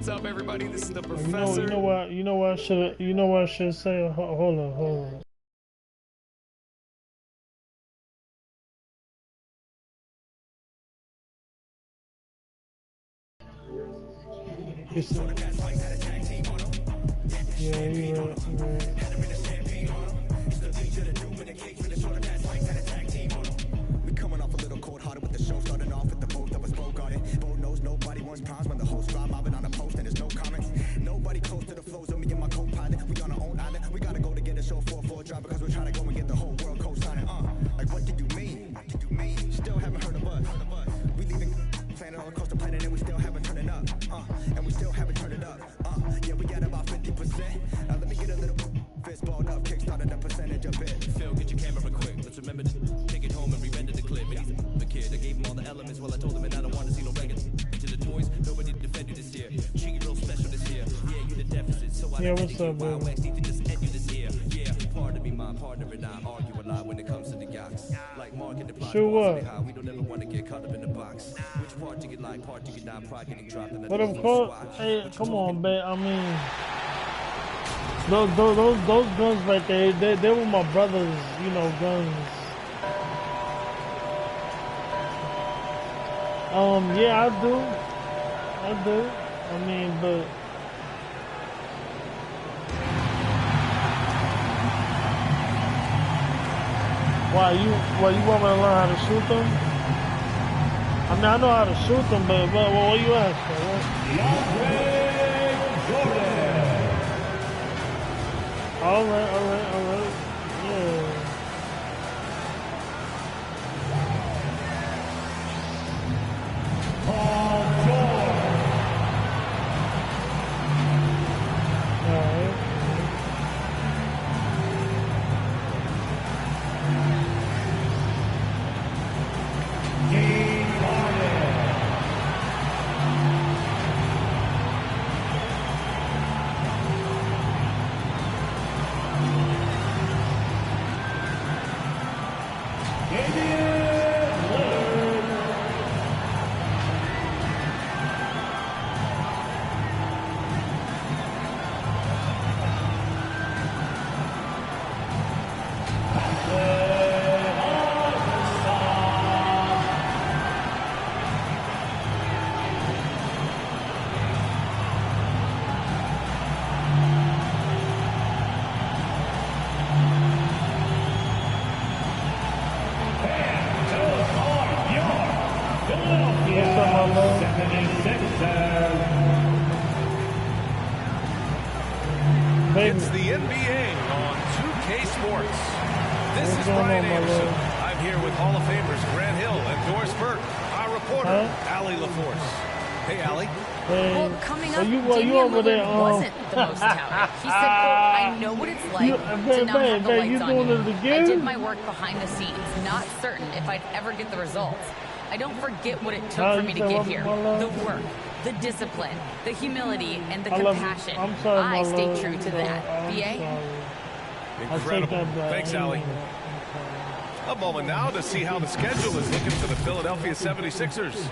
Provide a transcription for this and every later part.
What's up, everybody? This is the professor. You know what I should say? Hold on. Yeah, you're right. We coming off a little cold-hearted with the show starting off with the both of us both got it. Both knows nobody wants problems when the host drive mobbing on a post and there's no comments. Nobody close to the flows of me and my co-pilot. We on our own island. We gotta go to get a show 4-4 drive because we're trying to go and get the whole world co-signing. Like what did you mean? Still haven't heard of us. We leaving planet all across the planet and we still haven't turned it up. And we still haven't turned it up. Yeah, we got about 50%. Now let me get a little fist balled up, kickstarted a percentage of it. Phil, get your camera quick. Let's remember to take it home and re-render the clip. And he's the kid. I gave him all the elements. Well, I told him, and I don't want to see no regular. To the toys, nobody defend you this year. She real special this year. Yeah, you the deficit. So I what's up, bro? need to just end you this year. Yeah, pardon me, my partner and I argue a lot when it comes to the yachts. Like Mark and the plot. Sure what? We don't ever want to get caught up in the box. Which part you get like, part you get down, pride getting dropped. But of course, hey, come on, babe. I mean, those guns right there, they were my brother's, guns. Yeah, I do. I mean, but why you want me to learn how to shoot them? I mean, I know how to shoot them, but what you asking? All right. Yeah. It's the NBA on 2K Sports. This is Brian Anderson. I'm here with Hall of Famers Grant Hill and Doris Burke, our reporter, Allie LaForce. Hey, Allie. Well, coming up, Damian Lillard wasn't the most touted. He said, quote, I know what it's like to not have the lights on you. I did my work behind the scenes, not certain if I'd ever get the results. I don't forget what it took for me to get here. The work, the discipline, the humility, and the compassion. I stay true to that. BA? Incredible. Thanks, Allie. A moment now to see how the schedule is looking for the Philadelphia 76ers.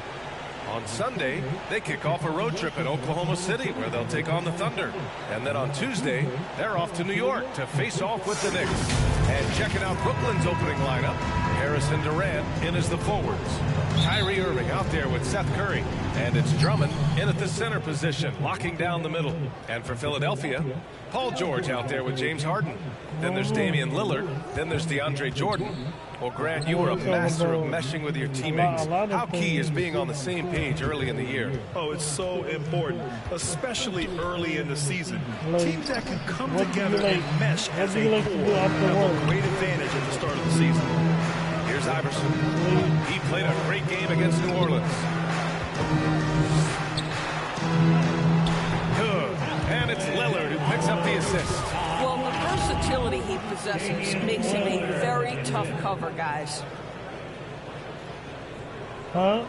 On Sunday, they kick off a road trip at Oklahoma City where they'll take on the Thunder. And then on Tuesday, they're off to New York to face off with the Knicks. And checking out Brooklyn's opening lineup, Harrison Durant in as the forwards. Kyrie Irving out there with Seth Curry. And it's Drummond in at the center position, locking down the middle. And for Philadelphia, Paul George out there with James Harden. Then there's Damian Lillard. Then there's DeAndre Jordan. Well, Grant, you were a master of meshing with your teammates. How key is being on the same page early in the year? Oh, it's so important, especially early in the season. Teams that can come together and mesh as a core have a great advantage at the start of the season. Here's Iverson. He played a great game against New Orleans. Good. And it's Lillard who picks up the assist. Well, the versatility he possesses makes him a very tough cover, guys. Huh?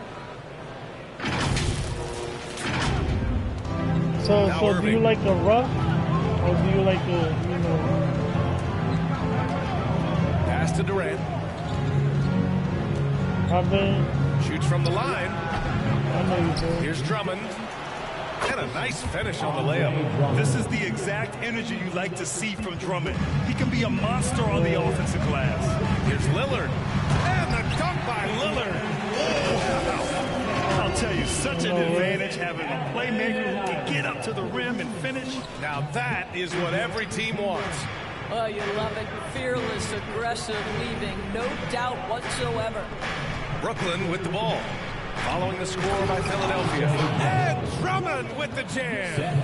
So do you like the rough? Or do you like the, Pass to Durant. I've been... Shoots from the line. I know you do. Here's Drummond. And a nice finish on the layup. This is the exact energy you like to see from Drummond. He can be a monster on the offensive glass. Here's Lillard. And the dunk by Lillard. I'll tell you, such an advantage having a playmaker who can get up to the rim and finish. Now that is what every team wants. Oh, you love it. Fearless, aggressive, leaving. No doubt whatsoever. Brooklyn with the ball. Following the score by Philadelphia. And Drummond with the jam.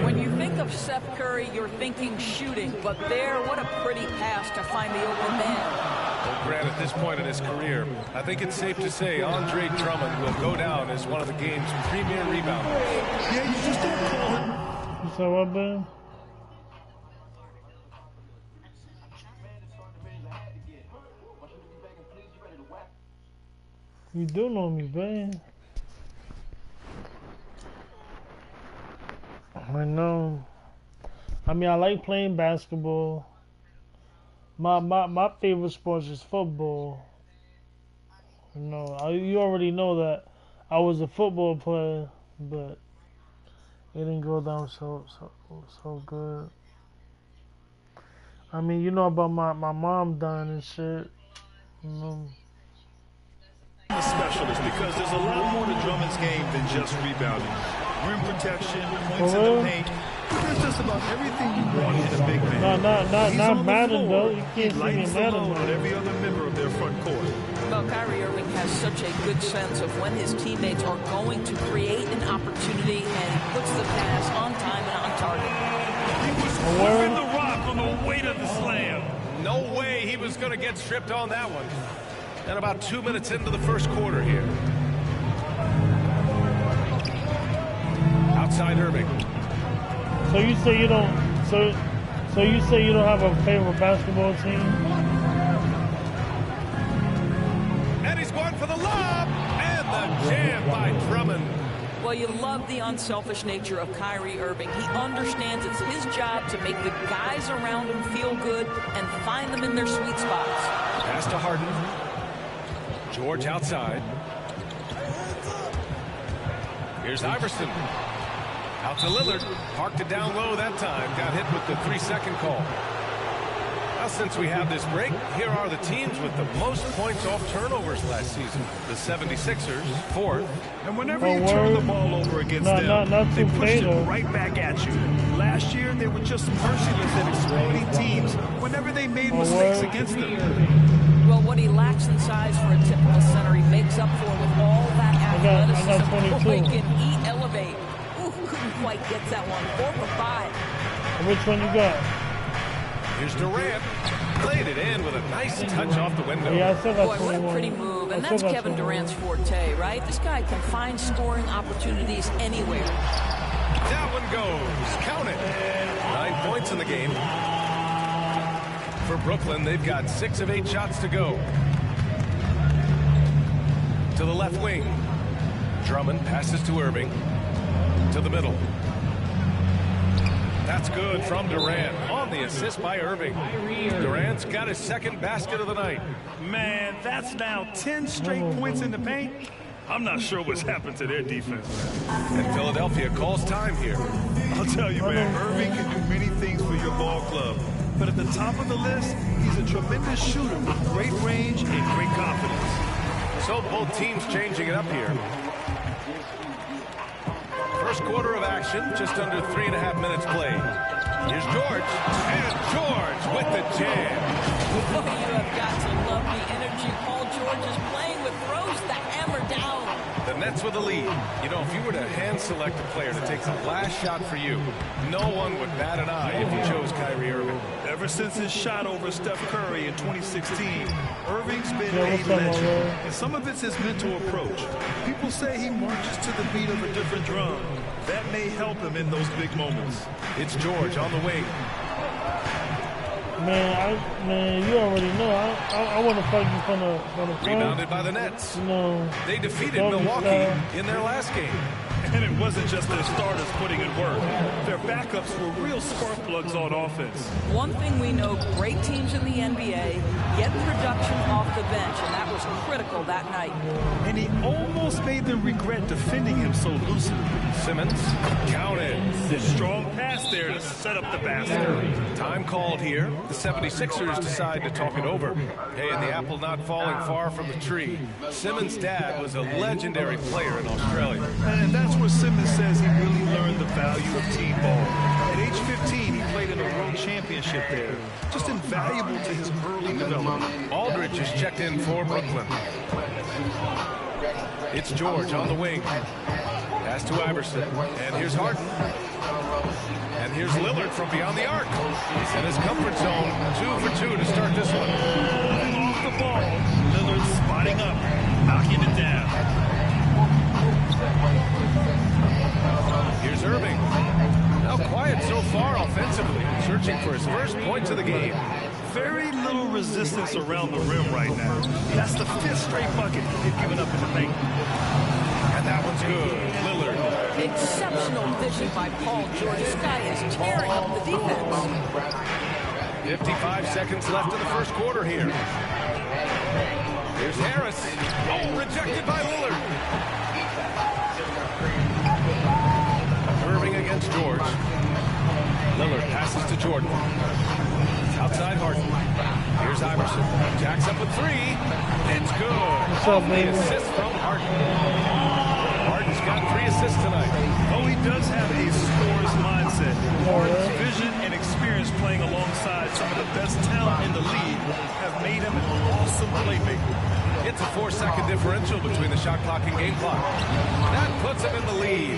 When you think of Seth Curry, you're thinking shooting. But there, what a pretty pass to find the open man. Well, Grant, at this point in his career, I think it's safe to say Andre Drummond will go down as one of the game's premier rebounders. Yeah, you just don't call him. You saw what, man? You do know me, man. I know. I mean, I like playing basketball. My favorite sport is football. You know, you already know that I was a football player, but it didn't go down so good. I mean, you know about my mom dying and shit. You know. A specialist because there's a lot more to Drummond's game than just rebounding. Rim protection, points in the paint. There's just about everything you want in a big man. Not Madden though. You can't see me in Madden. On every other member of their front court. Well, Kyrie Irving has such a good sense of when his teammates are going to create an opportunity, and he puts the pass on time and on target. He was flipping the rock on the weight of the slam. No way he was going to get stripped on that one. And about 2 minutes into the first quarter here. Outside Irving. So you say you don't. So you say you don't have a favorite basketball team? And he's going for the lob, and the jam by Drummond. Well, you love the unselfish nature of Kyrie Irving. He understands it's his job to make the guys around him feel good and find them in their sweet spots. Pass to Harden. George outside. Here's Iverson. Out to Lillard. Parked it down low that time. Got hit with the 3-second call. Now, since we have this break, here are the teams with the most points off turnovers last season. The 76ers, 4th. And whenever you turn the ball over against them, they push it right back at you. Last year, they were just merciless at exploiting teams whenever they made mistakes against them. Well, what he lacks in size for a typical center, he makes up for with all that athleticism. Boy, can he elevate. Ooh, couldn't quite get that one. 4 for 5. Which one you got? Here's Durant. Played it in with a nice touch off the window. Yeah, I said that's Boy, what a pretty move. And that's Kevin Durant's forte, right? This guy can find scoring opportunities anywhere. That one goes. Count it. 9 points in the game. For Brooklyn, they've got 6 of 8 shots to go. To the left wing. Drummond passes to Irving. To the middle. That's good from Durant on the assist by Irving. Durant's got his second basket of the night. Man, that's now 10 straight points in the paint. I'm not sure what's happened to their defense. And Philadelphia calls time here. I'll tell you, man, Irving can do many things for your ball club. But at the top of the list, he's a tremendous shooter with great range and great confidence. So both teams changing it up here. First quarter of action, just under 3.5 minutes played. Here's George, and George with the jam. Oh, you have got to love the energy Paul George is playing with. Throws the hammer down. The Nets with the lead. You know, if you were to hand select a player to take the last shot for you, no one would bat an eye if you chose Kyrie Irving. Ever since his shot over Steph Curry in 2016, Irving's been a legend. And some of it's his mental approach. People say he marches to the beat of a different drum. That may help him in those big moments. It's George on the wing. Man, you already know. I want to fight you from the front. Rebounded by the Nets. No. They defeated Milwaukee in their last game. And it wasn't just their starters putting in work. Their backups were real spark plugs on offense. One thing we know, great teams in the NBA get production off the bench, and that was critical that night. And he almost made them regret defending him so loosely. Simmons, counted. Strong pass there to set up the basket. Time called here. The 76ers decide to talk it over. Hey, and the apple not falling far from the tree. Simmons' dad was a legendary player in Australia. And that's where Simmons says he really learned the value of team ball. At age 15, he played in a world championship there. Just invaluable to his early development. Aldridge is checked in for Brooklyn. It's George on the wing. Pass to Iverson. And here's Harden. And here's Lillard from beyond the arc. He's in his comfort zone. 2 for 2 to start this one. Off the ball. Lillard spotting up, knocking it down. Here's Irving. Now quiet so far offensively, searching for his first points of the game. Very little resistance around the rim right now. That's the 5th straight bucket they've given up in the paint. And that one's good. Lillard. Exceptional vision by Paul George. This guy is tearing up the defense. 55 seconds left in the first quarter here. Here's Harris. Oh, rejected by Lillard. Irving against George. Lillard passes to Jordan. Outside Harden. Here's Iverson. Jacks up with 3. It's good. What's up, the baby? assist from Harden. Harden's got 3 assists tonight. Oh, he does have a scorer's mindset. Harden's vision and experience playing alongside some of the best talent in the league have made him an awesome playmaker. It's a 4-second differential between the shot clock and game clock. That puts him in the lead.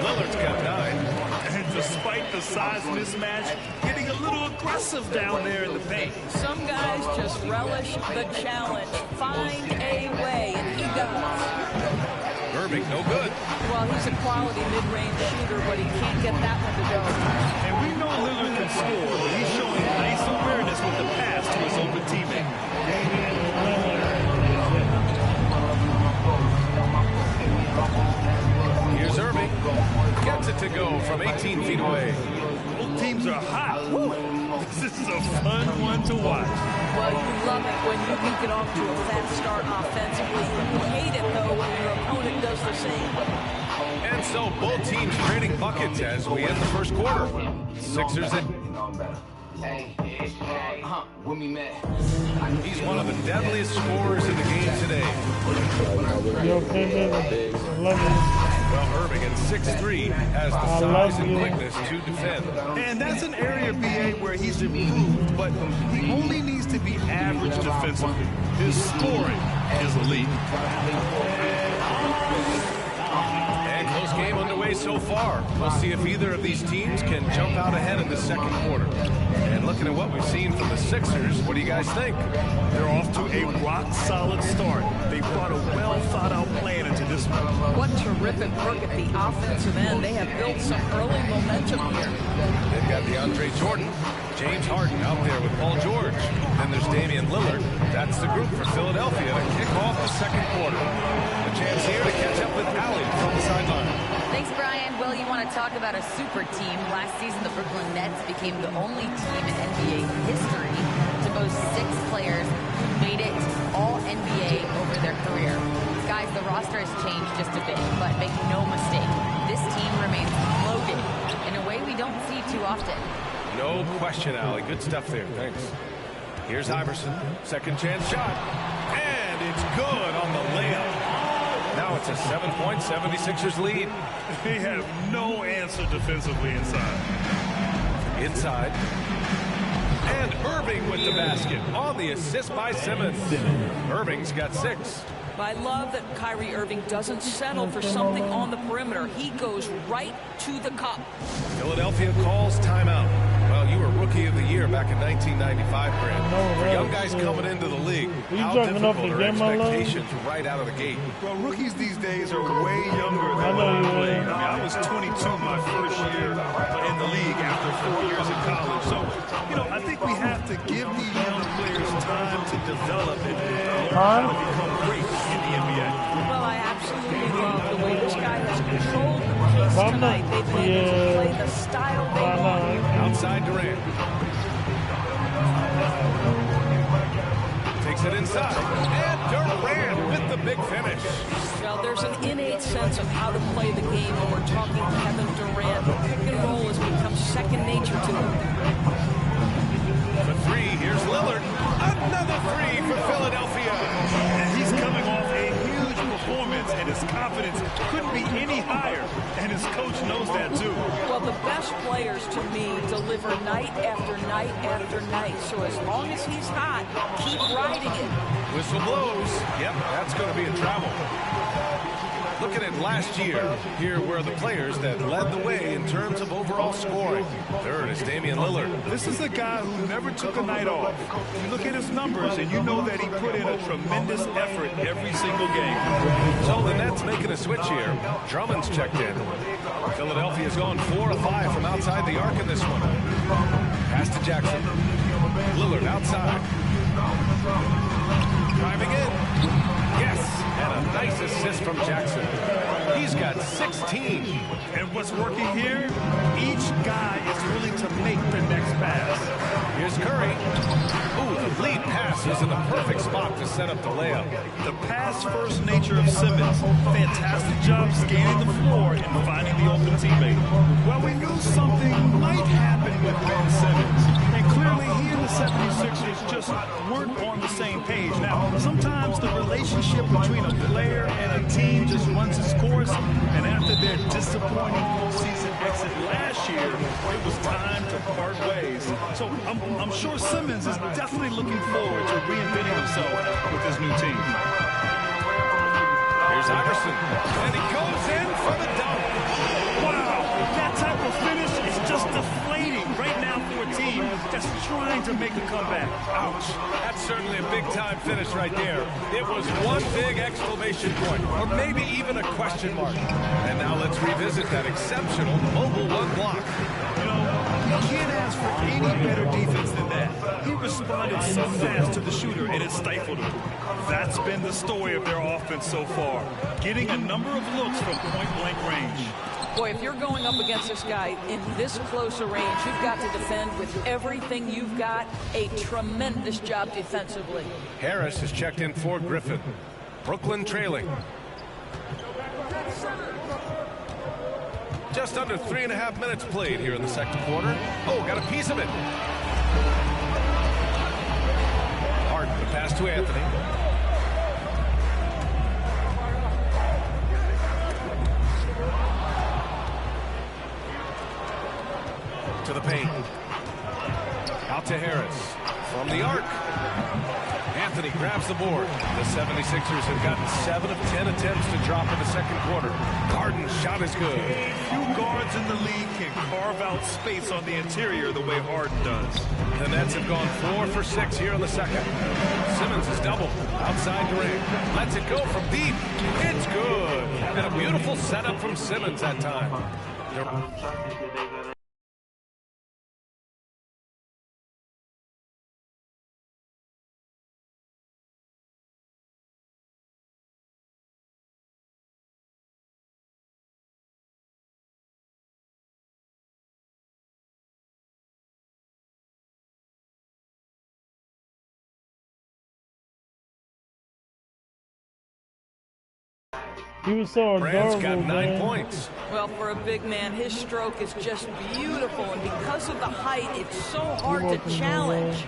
Lillard's got 9. And despite the size mismatch, getting a little aggressive down there in the paint. Some guys just relish the challenge. Find a way, and he does. Irving, no good. Well, he's a quality mid-range shooter, but he can't get that one to go. And we know Lillard can score, but he's showing nice awareness with the pass to his open teammate. Here's Irving. Gets it to go from 18 feet away. Both teams are hot. Woo. This is a fun one to watch. Well, you love it when you can get off to a fast start offensively. You hate it, though, when your opponent does the same. And so both teams trading buckets as we end the first quarter. Sixers in. He's one of the deadliest scorers in the game today. You okay, baby? I love you. Well, Irving at 6'3" has the size and quickness to defend. And that's an area, BA, where he's improved, but he only needs to be average defensively. His scoring is elite. And close game underway so far. We'll see if either of these teams can jump out ahead in the second quarter. And looking at what we've seen from the Sixers, what do you guys think? They're off to a rock-solid start. They brought a well-thought-out plan into this one. What terrific work at the offensive end. They have built some early momentum here. They've got DeAndre Jordan, James Harden out there with Paul George. Then there's Damian Lillard. That's the group for Philadelphia to kick off the second quarter. A chance here to catch up with Allie from the sideline. Thanks, Brian. Well, you want to talk about a super team. Last season, the Brooklyn Nets became the only team in NBA history to boast 6 players who made it all NBA over their career. Guys, the roster has changed just a bit, but make no mistake, this team remains loaded in a way we don't see too often. No question, Allie. Good stuff there. Thanks. Here's Iverson. Second chance shot. And it's good on the layup. Now it's a 7-point 76ers lead. They have no answer defensively inside. Inside. And Irving with the basket on the assist by Simmons. Irving's got 6. I love that Kyrie Irving doesn't settle for something on the perimeter. He goes right to the cup. Philadelphia calls timeout. Well, you were Rookie of the Year back in 1995, Grant. For young guys coming into the league, how difficult are expectations right out of the gate? Well, rookies these days are way younger than when I played. I was 22 my first year in the league after 4 years in college. So, you know, I think we have to give these young players time to develop and learn how to become great in the NBA. Well, I absolutely love the way this guy has controlled the pace tonight. They've been able to play the style nature to him. For three, here's Lillard. Another three for Philadelphia. And he's coming off a huge performance, and his confidence couldn't be any higher, and his coach knows that too. Well, the best players to me deliver night after night after night. So as long as he's hot, keep riding it. Whistle blows. Yep, that's going to be a travel. Looking at last year, here were the players that led the way in terms of overall scoring. Third is Damian Lillard. This is a guy who never took a night off. You look at his numbers, and you know that he put in a tremendous effort every single game. So the Nets making a switch here. Drummond's checked in. Philadelphia's gone 4 of 5 from outside the arc in this one. Pass to Jackson. Lillard outside. Driving in. Yes, and a nice assist from Jackson. He's got 16. And what's working here? Each guy is willing to make the next pass. Here's Curry. Ooh, the lead pass is in the perfect spot to set up the layup. The pass-first nature of Simmons. Fantastic job scanning the floor and finding the open teammate. Well, we knew something might happen with Ben Simmons. And clearly, he and the 76ers just weren't on the same page. Now, sometimes the relationship between a player and a team just runs its course, and after their disappointing postseason exit last year, it was time to part ways. So I'm sure Simmons is definitely looking forward to reinventing himself with his new team. Here's Iverson, and he goes in for the dunk. Wow, that type of finish is just deflating right now for a team that's trying to make a comeback. Ouch. That's certainly a big-time finish right there. It was one big exclamation point, or maybe even a question mark. And now let's revisit that exceptional mobile one block. You know, you can't ask for any better defense than that. He responded so fast to the shooter, and it stifled him. That's been the story of their offense so far, getting a number of looks from point-blank range. Boy, if you're going up against this guy in this close a range, you've got to defend with everything you've got. A tremendous job defensively. Harris has checked in for Griffin. Brooklyn trailing. Just under 3.5 minutes played here in the second quarter. Oh, got a piece of it. Harden, the pass to Anthony. To the paint. Out to Harris. From the arc. Anthony grabs the board. The 76ers have gotten 7 of 10 attempts to drop in the second quarter. Harden's shot is good. Few guards in the league can carve out space on the interior the way Harden does. The Nets have gone 4 for 6 here in the second. Simmons is doubled. Outside Durant. Lets it go from deep. It's good. And a beautiful setup from Simmons that time. He was so Brand's adorable, got 9 man. points. Well, for a big man, his stroke is just beautiful, and because of the height, it's so hard to challenge.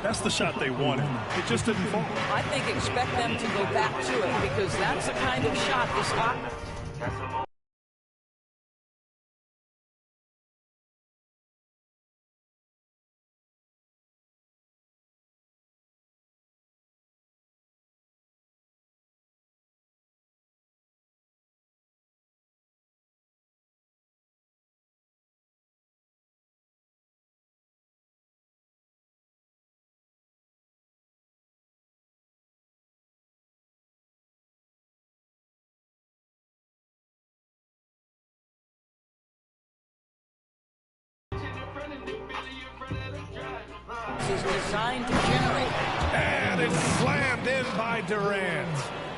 That's the shot they wanted. It just didn't fall. I think expect them to go back to it, because that's the kind of shot this hot. Is designed to generate. And it's slammed in by Durant.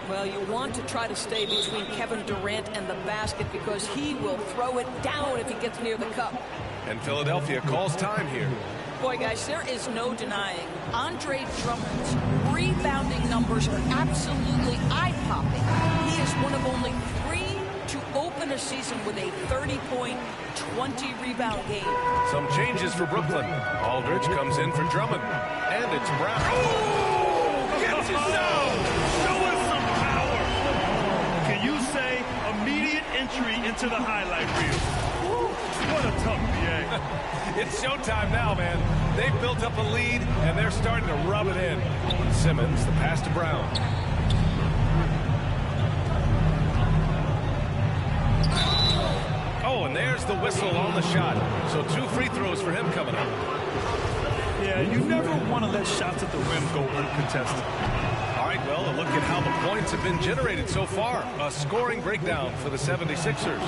Well, you want to try to stay between Kevin Durant and the basket because he will throw it down if he gets near the cup. And Philadelphia calls time here. Boy, guys, there is no denying Andre Drummond's rebounding numbers are absolutely eye-popping. He is one of only 3 to open a season with a 30-point, 20-rebound game. Some changes for Brooklyn. Aldridge comes in for Drummond. And it's Brown. Oh! Gets it down! Show us some power! Can you say immediate entry into the highlight reel? Woo, what a tough PA. It's showtime now, man. They've built up a lead, and they're starting to rub it in. Simmons, the pass to Brown. Oh, and there's the whistle on the shot. So 2 free throws for him coming up. Yeah, you never want to let shots at the rim go uncontested. All right, well, a look at how the points have been generated so far. A scoring breakdown for the 76ers.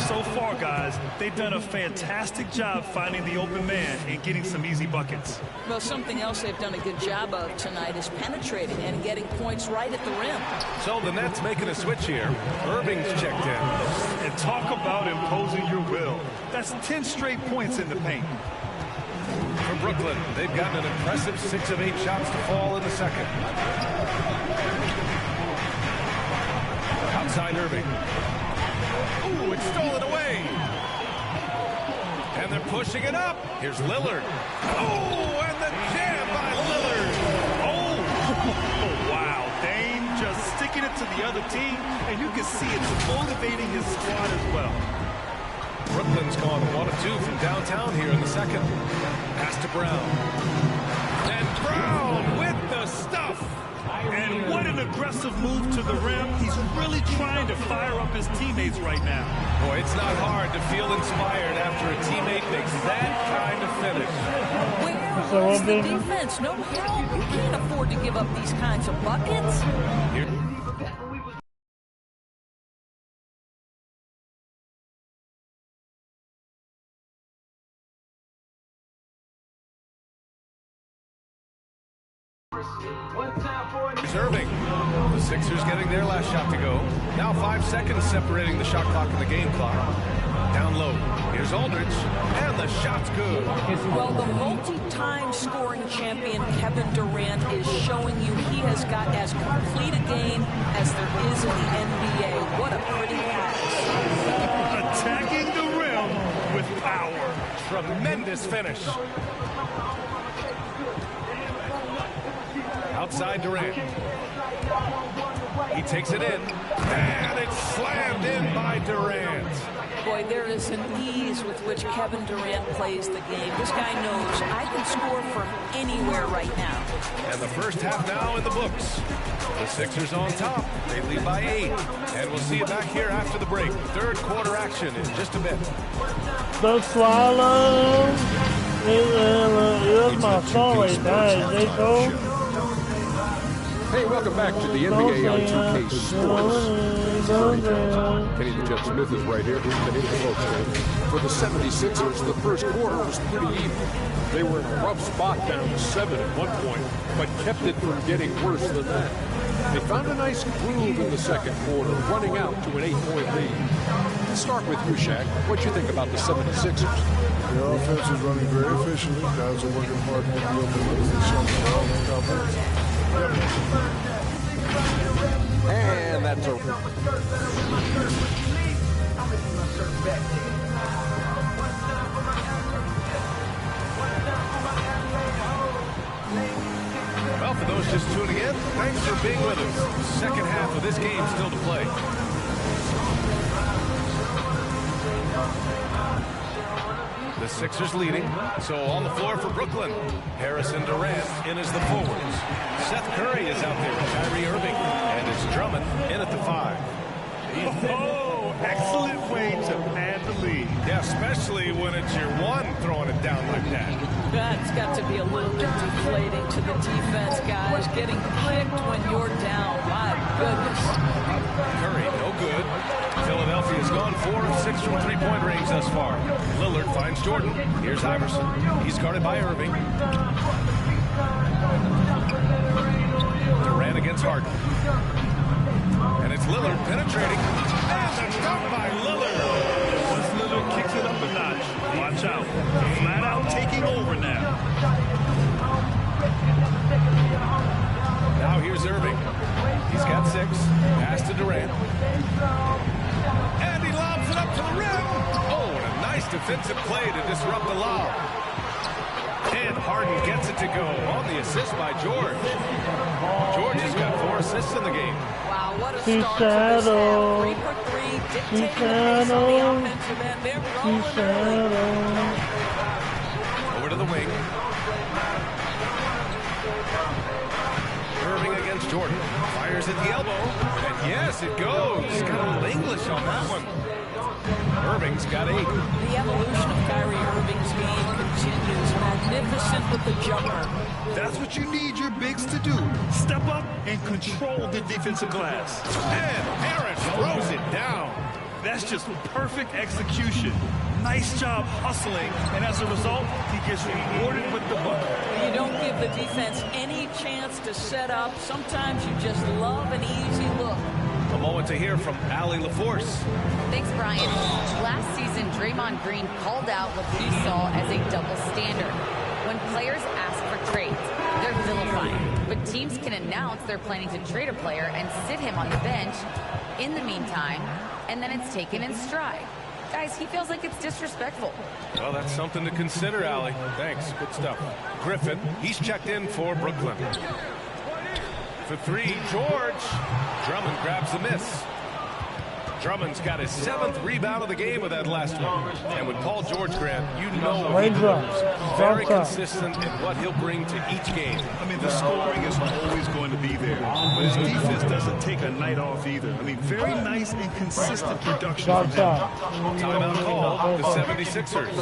So far, guys, they've done a fantastic job finding the open man and getting some easy buckets. Well, something else they've done a good job of tonight is penetrating and getting points right at the rim. So the Nets making a switch here. Irving's checked in. And talk about imposing your will. That's 10 straight points in the paint. For Brooklyn, they've gotten an impressive 6 of 8 shots to fall in the second. Outside Irving. Ooh, it's stolen away. And they're pushing it up. Here's Lillard. Oh, and the jam by Lillard. Oh, wow. Dame just sticking it to the other team, and you can see it's motivating his squad as well. Brooklyn's gone 1 of 2 from downtown here in the second. Pass to Brown. And Brown with the stuff. And what an aggressive move to the rim. He's really trying to fire up his teammates right now. Boy, it's not hard to feel inspired after a teammate makes that kind of finish. Where's the defense? No help. You can't afford to give up these kinds of buckets. Irving. The Sixers getting their last shot to go. Now 5 seconds separating the shot clock and the game clock. Down low. Here's Aldridge. And the shot's good. Well, the multi-time scoring champion Kevin Durant is showing you he has got as complete a game as there is in the NBA. What a pretty pass. Attacking the rim with power. Tremendous finish. Outside Durant. He takes it in. And it's slammed in by Durant. Boy, there is an ease with which Kevin Durant plays the game. This guy knows I can score from anywhere right now. And the first half now in the books. The Sixers on top. They lead by 8. And we'll see you back here after the break. Third quarter action in just a bit. The Swallows. Here's my song right there. They go. Hey, welcome back to the NBA on 2K Sports. Kenny the Jet Smith is right here. For the 76ers, the first quarter was pretty even. They were in a rough spot down to 7 at one point, but kept it from getting worse than that. They found a nice groove in the second quarter, running out to an 8-point lead. Let's start with you, Shaq. What do you think about the 76ers? Their offense is running very efficiently. Guys are working hard to be able to offense. And that's over. Well, for those just tuning in, thanks for being with us. Second half of this game still to play. The Sixers leading. So on the floor for Brooklyn. Harris and Durant in as the forwards. Seth Curry is out there with Kyrie Irving. And it's Drummond in at the 5. Oh, excellent way to pad the lead. Yeah, especially when it's your one throwing it down like that. That's got to be a little bit deflating to the defense, guys. Getting kicked when you're down. My goodness. Curry, no good. Philadelphia's gone 4 of 6 from three-point range thus far. Lillard finds Jordan. Here's Iverson. He's guarded by Irving. Durant against Harden. And it's Lillard penetrating. And a dunk by Lillard. Once Lillard kicks it up a notch, watch out. Flat out taking over now. Now here's Irving. He's got 6. Pass to Durant. And he lobs defensive play to disrupt the lob. And Harden gets it to go on the assist by George. George has got 4 assists in the game. Wow, what a start to this half. 3 for 3, dictating the pace on the offensive end. They're rolling early. Over to the wing. Irving against Jordan. Fires at the elbow. And yes, it goes. Got a little English on that one. Irving's got 8. The evolution of Kyrie Irving's game continues. Magnificent with the jumper. That's what you need your bigs to do. Step up and control the defensive glass. And Harris throws it down. That's just perfect execution. Nice job hustling, and as a result, he gets rewarded with the bucket. You don't give the defense any chance to set up. Sometimes you just love an easy look. A moment to hear from Allie LaForce. Thanks, Brian. Last season, Draymond Green called out what he saw as a double standard. When players ask for trades, they're vilified. But teams can announce they're planning to trade a player and sit him on the bench in the meantime, and then it's taken in stride. Guys, he feels like it's disrespectful. Well, that's something to consider, Allie. Thanks. Good stuff. Griffin, he's checked in for Brooklyn. For 3, George. Drummond grabs the miss. Drummond's got his 7th rebound of the game with that last one. And with Paul George, Grant, you know what he delivers. Very consistent in what he'll bring to each game. I mean, the scoring is always going to be there. But his defense doesn't take a night off either. I mean, very nice and consistent production from him. Timeout called the 76ers.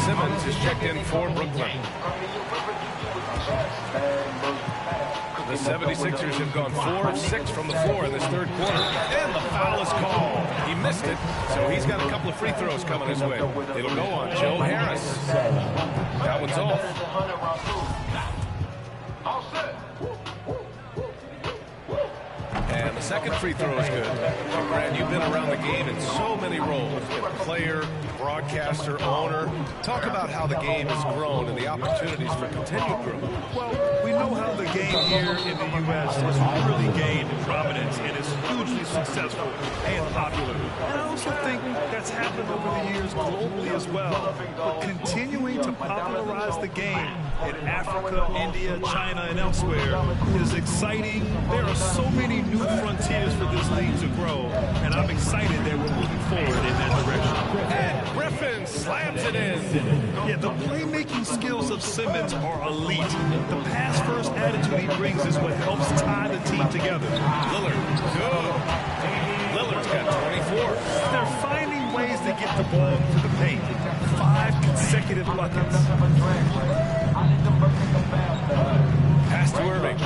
Simmons is checked in for Brooklyn. The 76ers have gone 4 of 6 from the floor in this 3rd quarter. And the foul is called. He missed it, so he's got a couple of free throws coming his way. It'll go on Joe Harris. That one's off. And the second free throw is good. And Grant, you've been around the game in so many roles. Player, broadcaster, owner. Talk about how the game has grown and the opportunities for continued growth. Well, we know how the game here in the U.S. has really gained prominence and is hugely successful and popular. And I also think that's happened over the years globally as well. But continuing to popularize the game in Africa, India, China, and elsewhere is exciting. There are so many new frontiers for this league to grow, and I'm excited that we're moving forward in that direction. And Griffin slams it in. Yeah, the playmaking skills of Simmons are elite. The pass-first attitude he brings is what helps tie the team together. Lillard, good. Lillard's got 24. They're finding ways to get the ball into the paint. 5 consecutive buckets. Pass to Irving.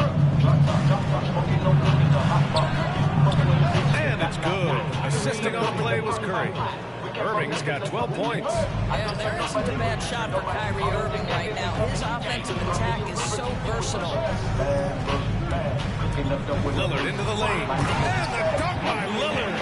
And it's good. Assisting on the play was Curry. Irving's got 12 points. Yeah, there isn't a bad shot for Kyrie Irving right now. His offensive attack is so versatile. Lillard into the lane. And the dunk by Lillard.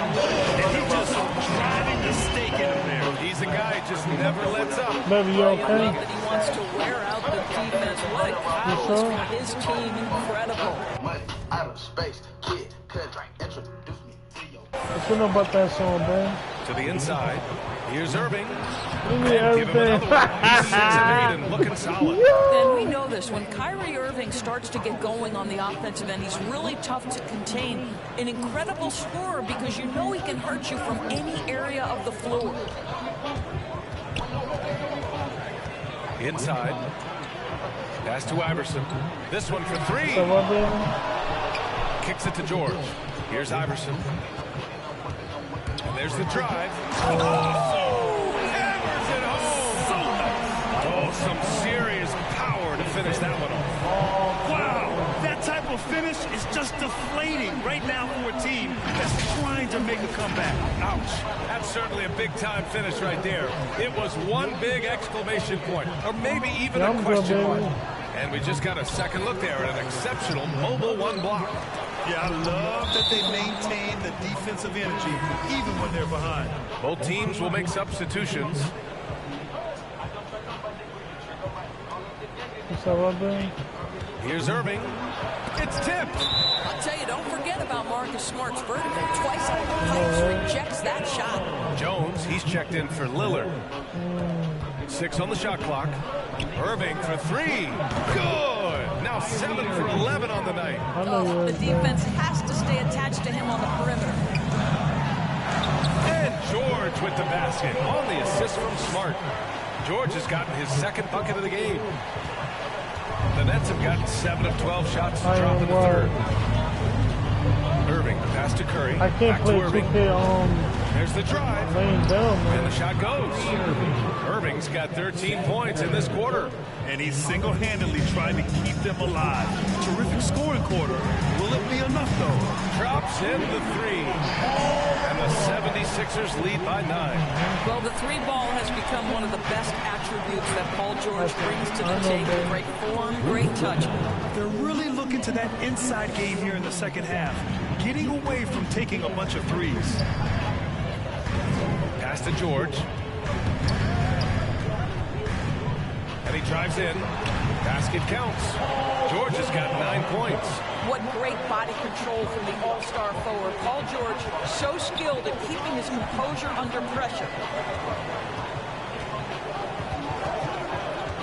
And he's just driving the stake in him there. He's a guy who just never lets up. Baby, you okay? That he wants to wear out the defense. What a catalyst for his team. Incredible. Money out of space. Kid, cut, drink, introduce me to your... What you know about that song, man? To the inside. Here's Irving. Give me everything. He's 6 of 8 and looking solid. And we know this. When Kyrie Irving starts to get going on the offensive end, he's really tough to contain. An incredible scorer because you know he can hurt you from any area of the floor. Inside. Pass to Iverson. This one for 3. Kicks it to George. Here's Iverson. And there's the drive. Oh! Hammers it home! Oh, some serious power to finish that one off. Wow! That type of finish is just deflating right now for a team that's trying to make a comeback. Ouch. That's certainly a big-time finish right there. It was one big exclamation point, or maybe even a question mark. And we just got a second look there at an exceptional mobile 1 block. Yeah, I love that they maintain the defensive energy even when they're behind. Both teams will make substitutions. Here's Irving. It's tipped. I'll tell you, don't forget about Marcus Smart's vertical. Twice out of the pipes, rejects that shot. Jones, he's checked in for Lillard. 6 on the shot clock. Irving for 3. Good. Now 7 for 11 on the night. Oh, the defense has to stay attached to him on the perimeter. And George with the basket on the assist from Smart. George has gotten his second bucket of the game. The Nets have gotten 7 of 12 shots to drop in the third. Irving, pass to Curry. I can't play 2K. There's the drive. And the shot goes. Irving's got 13 points in this quarter. And he's single-handedly trying to keep them alive. Terrific scoring quarter. Will it be enough, though? Drops in the 3. And the 76ers lead by 9. Well, the 3 ball has become one of the best attributes that Paul George brings to the table. Great form, great touch. They're really looking to that inside game here in the second half, getting away from taking a bunch of threes. Pass to George. And he drives in. Basket counts. George has got 9 points. What great body control from the all-star forward. Paul George, so skilled at keeping his composure under pressure.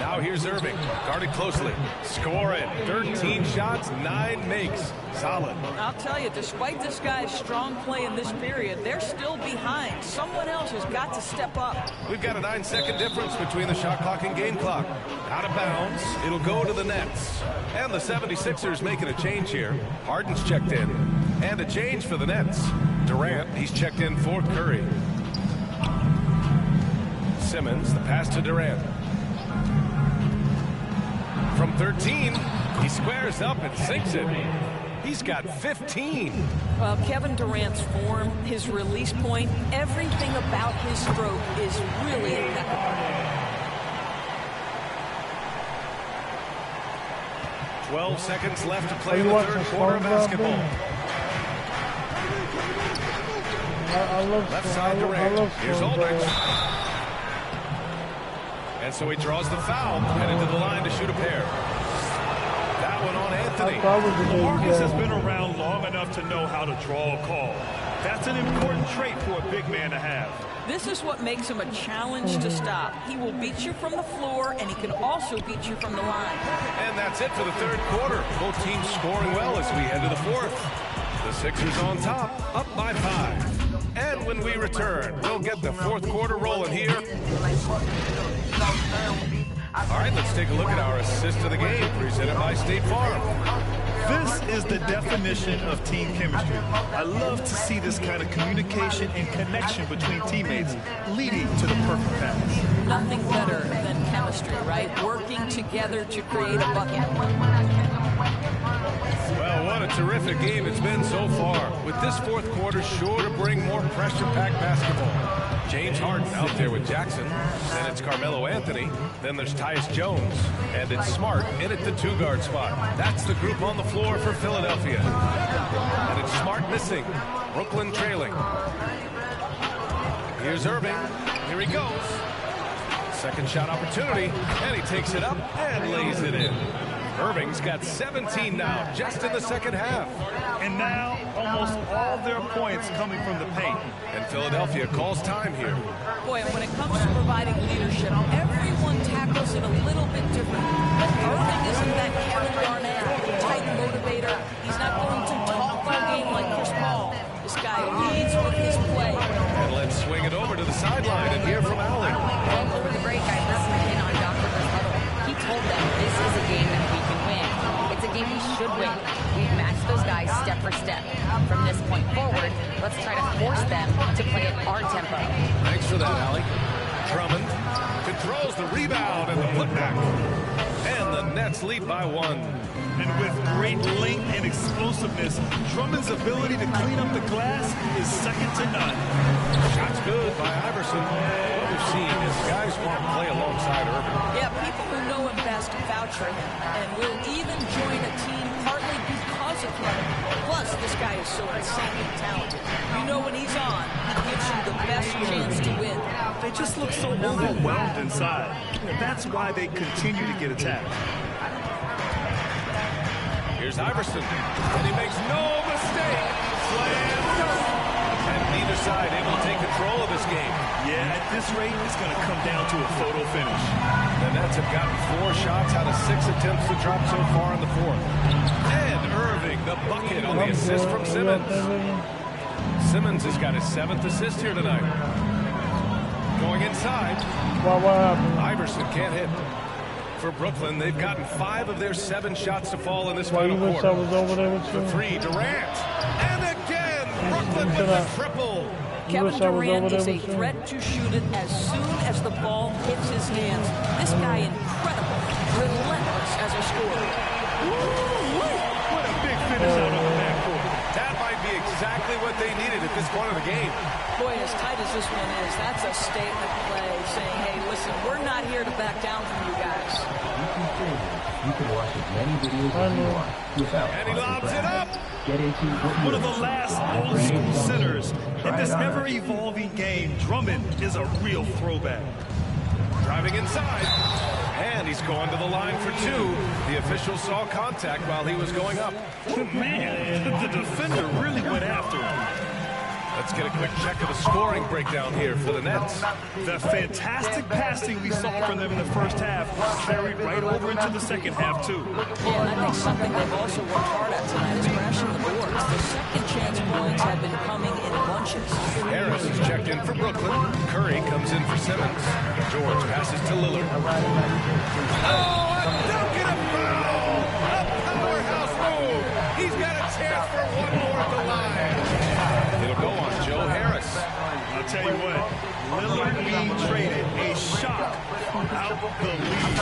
Now here's Irving, guarded closely. Scoring. 13 shots, 9 makes. Solid. I'll tell you, despite this guy's strong play in this period, they're still behind. Someone else has got to step up. We've got a 9-second difference between the shot clock and game clock. Out of bounds. It'll go to the Nets. And the 76ers making a change here. Harden's checked in. And a change for the Nets. Durant, he's checked in for Curry. Simmons, the pass to Durant. From 13, he squares up and sinks it. He's got 15. Well, Kevin Durant's form, his release point, everything about his stroke is really impeccable. 12 seconds left to play in the third quarter of basketball. Left side Durant. Here's Aldridge. And so he draws the foul, headed to the line to shoot a pair. That one on Anthony. Marcus has been around long enough to know how to draw a call. That's an important trait for a big man to have. This is what makes him a challenge to stop. He will beat you from the floor, and he can also beat you from the line. And that's it for the third quarter. Both teams scoring well as we head to the fourth. The Sixers on top, up by 5. And when we return, we'll get the fourth quarter rolling here. All right, let's take a look at our assist of the game, presented by State Farm. This is the definition of team chemistry. I love to see this kind of communication and connection between teammates leading to the perfect pass. Nothing better than chemistry, right? Working together to create a bucket. Well, what a terrific game it's been so far. With this fourth quarter sure to bring more pressure-packed basketball. James Harden out there with Jackson. Then it's Carmelo Anthony. Then there's Tyus Jones. And it's Smart in at the 2-guard spot. That's the group on the floor for Philadelphia. And it's Smart missing. Brooklyn trailing. Here's Irving. Here he goes. Second shot opportunity. And he takes it up and lays it in. Irving's got 17 now, just in the second half. And now, almost all their points coming from the paint. And Philadelphia calls time here. Boy, when it comes to providing leadership, everyone tackles it a little bit different. Irving isn't that Kevin Garnett type motivator. He's not going to talk all game like Chris Paul. This guy leads with his play. And let's swing it over to the sideline and hear from Allen. Well, over the break, I listened in on Dr. Huddle. He told them this is a game that we can win. It's a game we should win. We've matched those guys step for step. From this point forward, let's try to force them to play at our tempo. Thanks for that, Allie. Drummond controls the rebound and the putback. And the Nets lead by 1. And with great length and explosiveness, Drummond's ability to clean up the glass is second to none. Shot's good by Iverson. What we've seen is guys want to play alongside Irving. Yeah, people who know him best vouch for him and will even join a team partly because of him. Plus, this guy is so insanely talented. You know when he's on, he gives you the best chance to win. They just look so overwhelmed inside. That's why they continue to get attacked. Here's Iverson, and he makes no mistake. side able to take control of this game. Yeah, at this rate, it's going to come down to a photo finish. The Nets have gotten 4 shots out of 6 attempts to drop so far in the fourth. And Irving, the bucket on the assist from Simmons. Simmons has got his 7th assist here tonight. Going inside. Iverson can't hit. For Brooklyn, they've gotten 5 of their 7 shots to fall in this final quarter. For 3, Durant. And again, Brooklyn with the triple. Kevin Durant is a threat to shoot it as soon as the ball hits his hands. This guy incredible, relentless as a scorer. What a big finish out of the backcourt. That might be exactly what they needed at this point of the game. Boy, as tight as this one is, that's a statement play saying, hey, listen, we're not here to back down from you guys. You can watch as many videos as you want without and he lobs it up. One of the last old school centers in this ever-evolving game. Drummond is a real throwback. Driving inside. And he's going to the line for 2. The official saw contact while he was going up. Man, the defender really went after him. Let's get a quick check of the scoring breakdown here for the Nets. The fantastic passing we saw from them in the first half carried right over into the second half, too. Yeah, and I think something they've also worked hard at tonight is crashing the boards. The second chance points have been coming in bunches. Harris is checked in for Brooklyn. Curry comes in for Simmons. George passes to Lillard. Oh, a dunk and a foul! A powerhouse move! He's got a chance for one more at the line. It'll go on Joe Harris. I'll tell you what, Lillard being traded, a shock out the lead.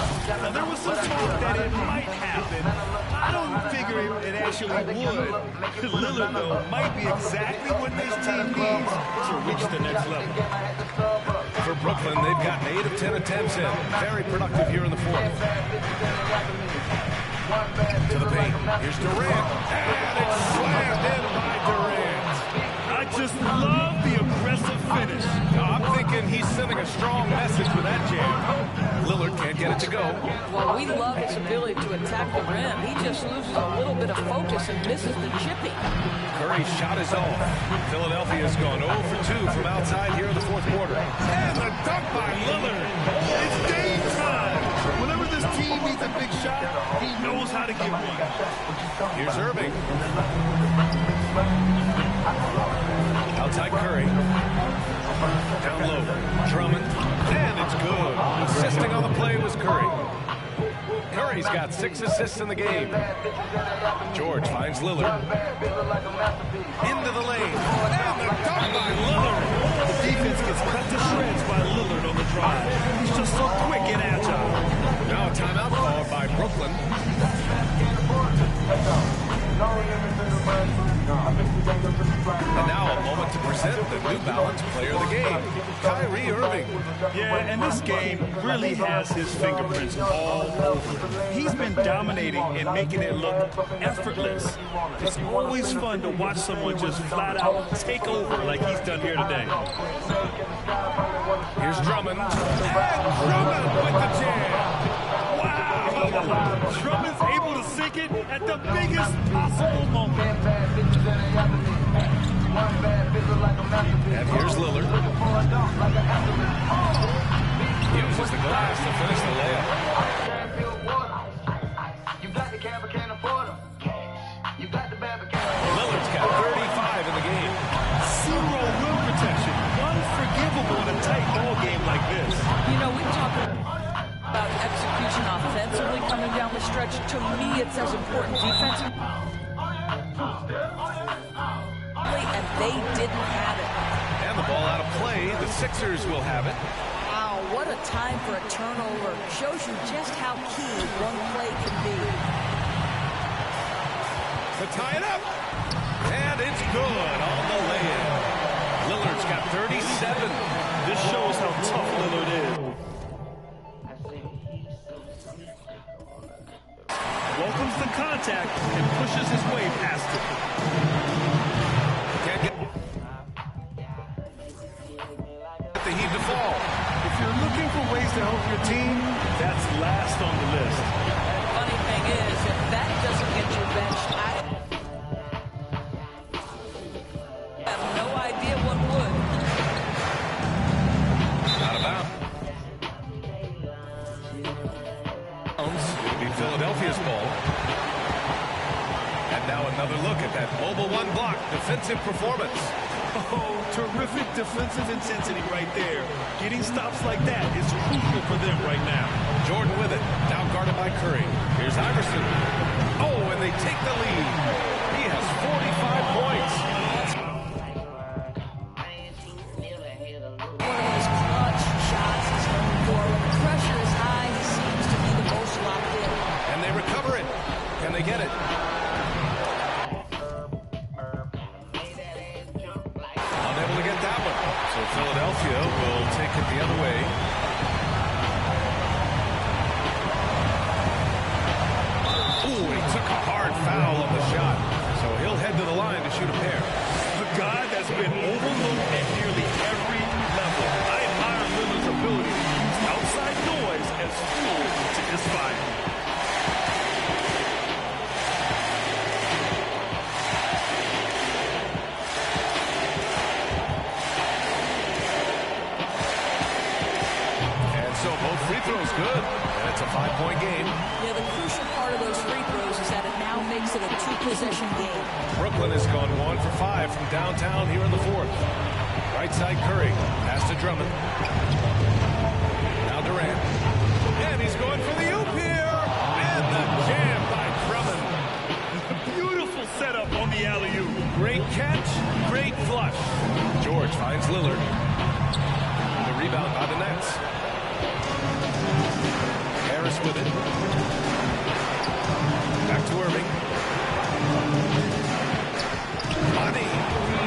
Now, there was some talk that it might happen. I don't figure it actually would. Lillard, though, might be exactly what this team needs to reach the next level. For Brooklyn, they've gotten 8 of 10 attempts in. Very productive here in the fourth. To the paint. Here's Durant. And it's slammed in by Durant. I just love the aggressive finish. I'm thinking he's sending a strong message with that jam. Lillard can't get it to go. Well, we love his ability to attack the rim. He just loses a little bit of focus and misses the chipping. Curry's shot is off. Philadelphia's gone 0 for 2 from outside here in the fourth quarter. And the dunk by Lillard. It's game time. Whenever this team needs a big shot, he knows how to give one. Here's Irving. Outside Curry. Down low. Drummond. And it's good. Assisting on the play was Curry. Curry's got 6 assists in the game. George finds Lillard. Into the lane. And the dunk by Lillard. The defense gets cut to shreds by Lillard on the drive. He's just so quick and agile. Now a timeout called by Brooklyn. And now a moment to present the New Balance Player of the Game, Kyrie Irving. Yeah, and this game really has his fingerprints all over. He's been dominating and making it look effortless. It's always fun to watch someone just flat out take over like he's done here today. Here's Drummond. And Drummond with the jam. Wow! Drummond's able to sink it at the biggest possible moment. And here's Lillard. Uses the glass to finish the layup. Lillard's got 35 in the game. Zero rim protection. Unforgivable in a tight ball game like this. You know, we talk about execution offensively coming down the stretch. To me, it's as important defensively. And they didn't have it. And the ball out of play. The Sixers will have it. Wow, what a time for a turnover. Shows you just how key one play can be. To tie it up. And it's good on the lay-in. Lillard's got 37. This shows how tough Lillard is. Welcomes the contact and pushes his way past it. Can't get the heave to fall. If you're looking for ways to help your team, that's last on the list. And funny thing is, if that doesn't get you benched, I have no idea what would. Now another look at that mobile one block defensive performance. Oh, terrific defensive intensity right there. Getting stops like that is crucial for them right now. Jordan with it, now guarded by Curry. Here's Iverson. Oh, and they take the lead. He has 45 points. One of his clutch shots is known for. When the pressure is high, he seems to be the most locked in. And they recover it. Can they get it? Unable to get that one. So Philadelphia will take it the other way. Ooh, he took a hard foul on the shot. So he'll head to the line to shoot a pair. A guy that's been overlooked at nearly every level. I admire Lillard's ability to use outside noise as fuel to his fire. Free throws good, and it's a 5-point game. Yeah, the crucial part of those free throws is that it now makes it a 2-possession game. Brooklyn has gone 1 for 5 from downtown here in the fourth. Right side Curry, pass to Drummond. Now Durant, and he's going for the oop here, and the jam by Drummond. Beautiful setup on the alley-oop. Great catch, great flush. George finds Lillard. The rebound by the Nets. Harris with it. Back to Irving. Money.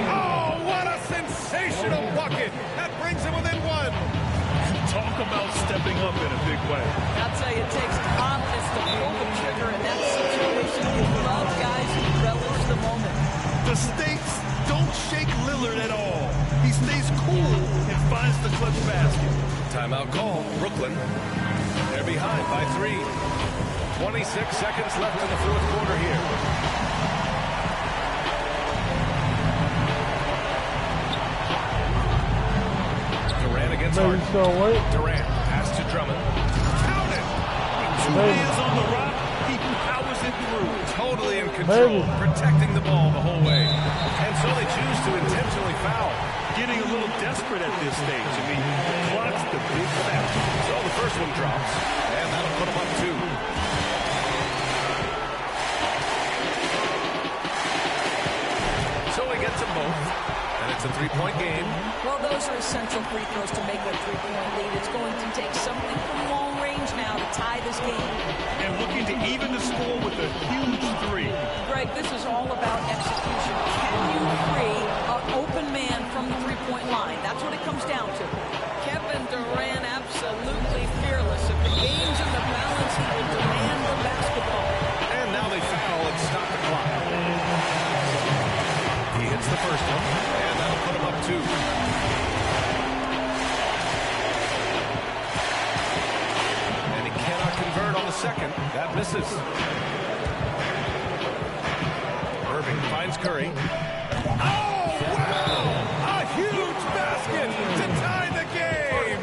Oh, what a sensational bucket. That brings him within one. Talk about stepping up in a big way. I'll tell you, it takes confidence to pull the trigger in that situation. You love guys who relish the moment. The stakes don't shake Lillard at all. He stays cool and finds the clutch basket. Timeout call, Brooklyn. They're behind by 3. 26 seconds left in the fourth quarter here. Durant against Harden. Durant, pass to Drummond. Count it! With 2 hands on the rock, he powers it through. Totally in control, protecting the ball the whole way. And so they choose to intentionally foul. Getting a little desperate at this stage. I mean, the clock's the big factor. So the first one drops, and that'll put them up 2. So he gets them both, and it's a 3-point game. Well, those are essential free throws to make that 3-point lead. It's going to take something from long range now to tie this game. And looking to even the score with a huge 3. Greg, this is all about execution. Can you free an open man from the 3-point line? That's what it comes down to. Kevin Durant absolutely fearless. If the game's in the balance, he will demand the basketball. And now they foul and stop the clock. He hits the first one, and that'll put him up 2. And he cannot convert on the second. That misses. Irving finds Curry. Oh, wow! A huge basket to tie the game!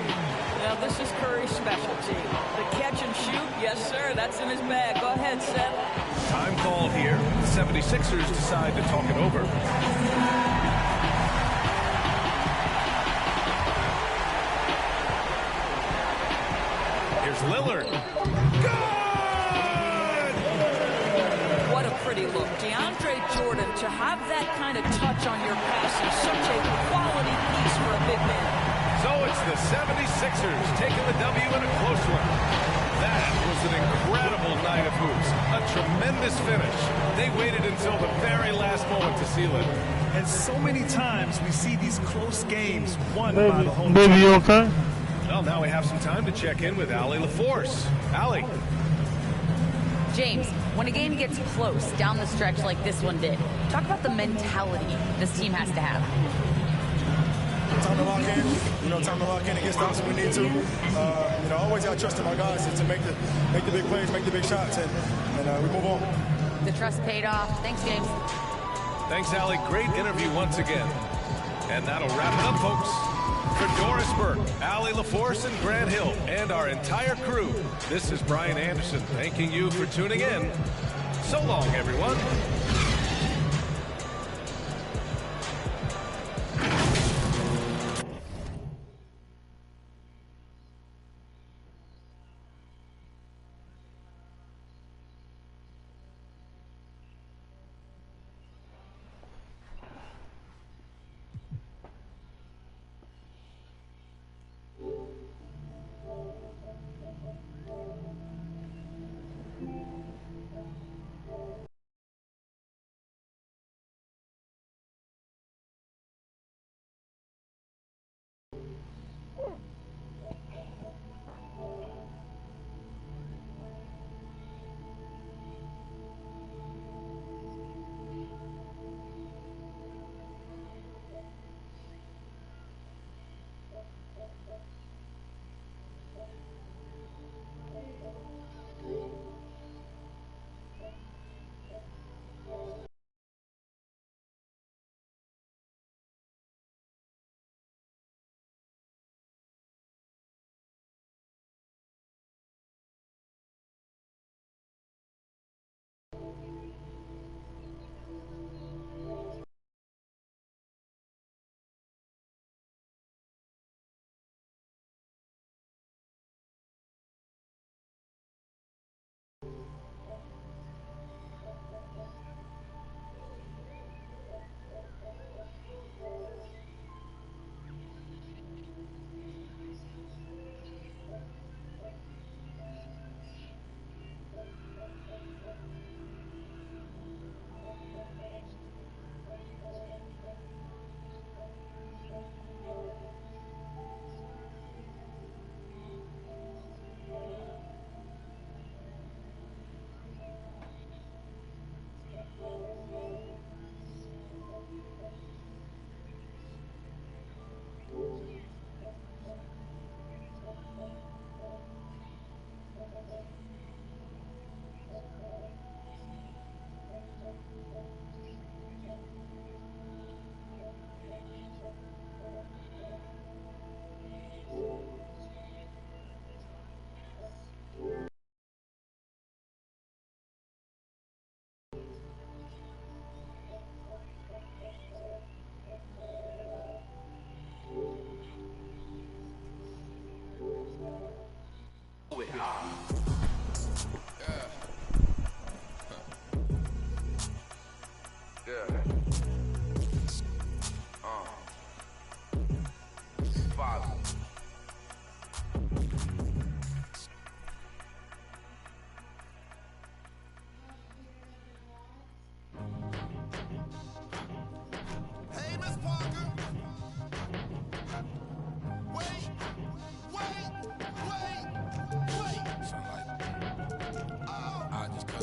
Now, this is Curry's specialty. The catch and shoot, yes, sir, that's in his bag. Go ahead, Seth. Time call here. The 76ers decide to talk it over. Here's Lillard. Good! What a pretty look. DeAndre Jordan, to have that kind of touch on your pass is such a quality piece for a big man. So it's the 76ers taking the W in a close one. That was an incredible night of hoops. A tremendous finish. They waited until the very last moment to seal it. And so many times we see these close games won by the home team. Baby, you okay? Well, now we have some time to check in with Allie LaForce. Allie. James, when a game gets close down the stretch like this one did, talk about the mentality this team has to have. Time to lock in, time to lock in and get stops when we need to. I always got trust in my guys to make the big plays, make the big shots, and we move on. The trust paid off. Thanks, James. Thanks, Allie. Great interview once again. And that'll wrap it up, folks. For Doris Burke, Allie LaForce, and Grant Hill, and our entire crew, this is Brian Anderson thanking you for tuning in. So long, everyone.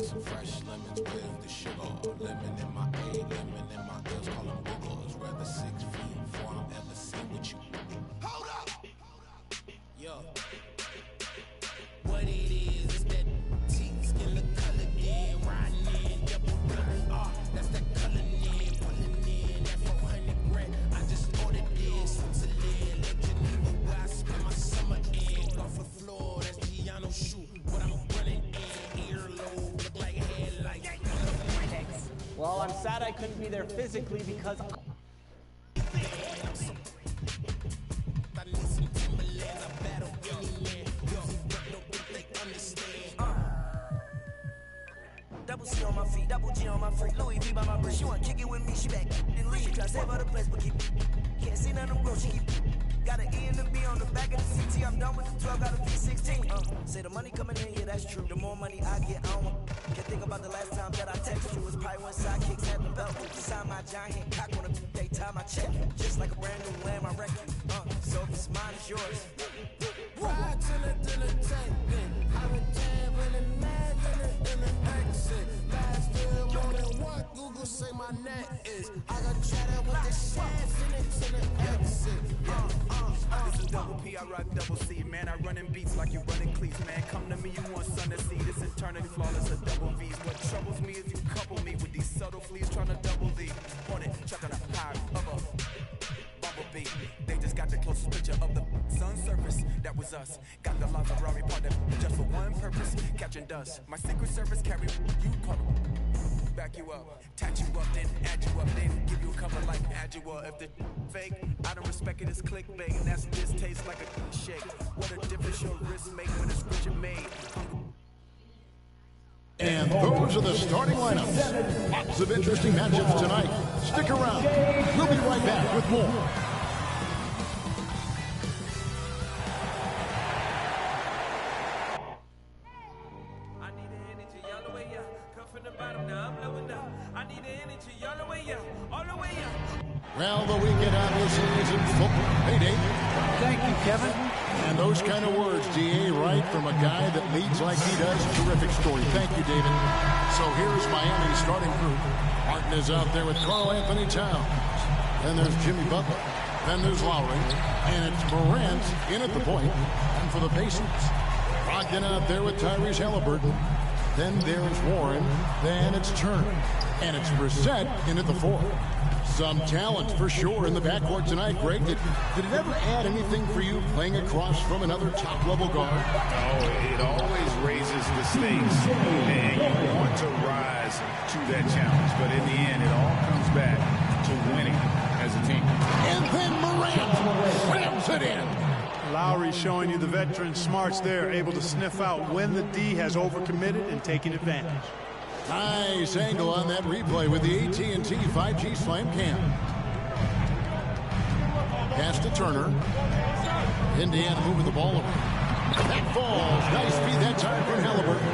got some fresh lemons with the sugar. Lemon in my A, lemon in my L's, call them wiggles. Rather 6 feet before I'm ever seen with you. Hold up! Yo. What it is that cheek skin look colored in, riding in, double running. That's that coloring in, pulling in, that 400 grand. I just ordered this, Switzerland, Lake Geneva, where I spend my summer in. Off the floor, that's Giano shoe, what I'm running in, earlobe, look like headlights. Well, I'm sad I couldn't be there physically because Double C on my feet, double G on my freak, Louis V by my breast. She wanna kick it with me, she back and leave. She try to save her the place, but can't see none of them grow. She got an E and a B on the back of the CT. I'm done with the 12, got a V16. Say the money coming in, yeah, that's true. The more money I get, I don't can't think about the last time that I texted you. It's probably when sidekicks had the belt. Beside my giant cock on the they tie my check. Just like a brand new lamb, I wreck you. So if it's mine, it's yours. Ride to the tank, I return when the man in the exit. Last year, more than what Google say my net is. I got cheddar with the shares in it to the exit. This is double P, I rock double C. Man, I run in beats like you running cleats. Man, come to me, you want sun to see. This eternally flawless, a double V's. What troubles me is you couple me with these subtle fleas trying to double D. On it, chuck on a high of a bumblebee. They just got the closest picture of the sun's surface. That was us. Got the LaFerrari part that just for one purpose, catching dust. My Secret Service carry you call them. Back you up, tat you up, then add you up, then give you a cover like Adjua. If the fake, I don't respect it, it's clickbait, and that's this tastes like a shake. What a difference your wrist make when it's Richard made. And those are the starting lineups. Lots of interesting matchups tonight. Stick around. We'll be right back with more. Well, the weekend obviously is in football. Hey, Dave. Thank you, Kevin. And those kind of words, D.A., right, from a guy that leads like he does. Terrific story. Thank you, David. So here's Miami's starting group. Martin is out there with Carl Anthony Towns. Then there's Jimmy Butler. Then there's Lowry. And it's Morant in at the point. And for the Pacers, Brogdon out there with Tyrese Halliburton. Then there's Warren. Then it's Turner. And it's Brissett in at the 4. Some talent for sure in the backcourt tonight. Greg, did it ever add anything for you playing across from another top-level guard? Oh, it always raises the stakes, and you want to rise to that challenge. But in the end, it all comes back to winning as a team. And then Morant slams it in. Lowry showing you the veteran smarts there, able to sniff out when the D has overcommitted and taking advantage. Nice angle on that replay with the AT&T 5G Slam Cam. Pass to Turner. Indiana moving the ball away. That falls. Nice feed that time from Halliburton.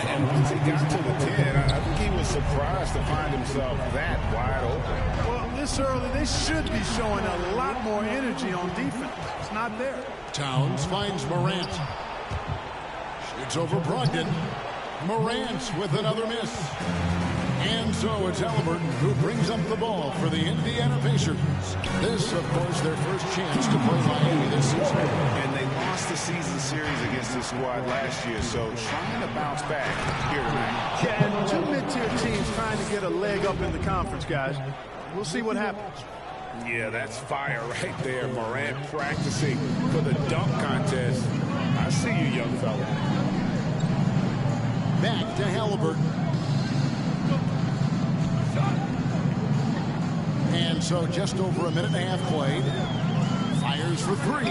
And once he got to the 10, I think he was surprised to find himself that wide open. Well, this early, they should be showing a lot more energy on defense. It's not there. Towns finds Morant. Shoots over Brogdon. Morant with another miss. And so it's Halliburton who brings up the ball for the Indiana Pacers. This, of course, their first chance to play Miami this season. And they lost the season series against this squad last year, so trying to bounce back here tonight. Yeah, and two mid-tier teams trying to get a leg up in the conference, guys. We'll see what happens. Yeah, that's fire right there. Morant practicing for the dunk contest. I see you, young fella. Back to Halliburton. And so just over a minute and a half played. Fires for 3.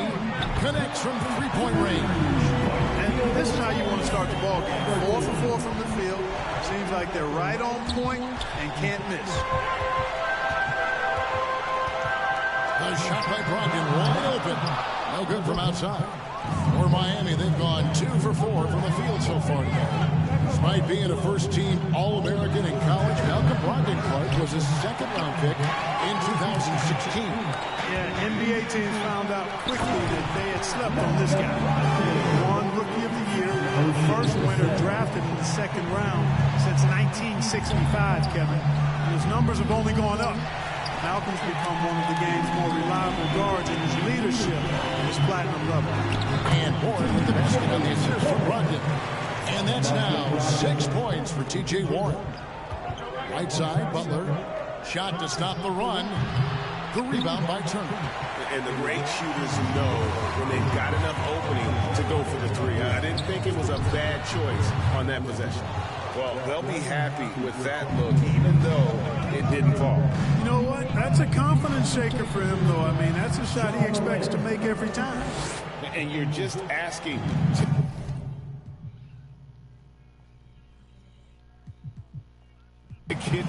Connects from three-point range. And this is how you want to start the ball game. 4 for 4 from the field. Seems like they're right on point and can't miss. A shot by Brogdon, wide open. No good from outside. For Miami, they've gone 2 for 4 from the field so far today. Despite being a first-team All-American in college, Malcolm Brogdon Clark was a second-round pick in 2016. Yeah, NBA teams found out quickly that they had slept on this guy. One Rookie of the Year, the first winner drafted in the second round since 1965, Kevin. And his numbers have only gone up. Malcolm's become one of the game's more reliable guards in his leadership at his platinum level. And Warren with the basket on the assist from Brogdon. And that's now 6 points for T.J. Warren. Right side, Butler. Shot to stop the run. The rebound by Turner. And the great shooters know when they've got enough opening to go for the three. I didn't think it was a bad choice on that possession. Well, they'll be happy with that look, even though it didn't fall. You know what? That's a confidence shaker for him, though. I mean, that's a shot he expects to make every time. And you're just asking. The kid.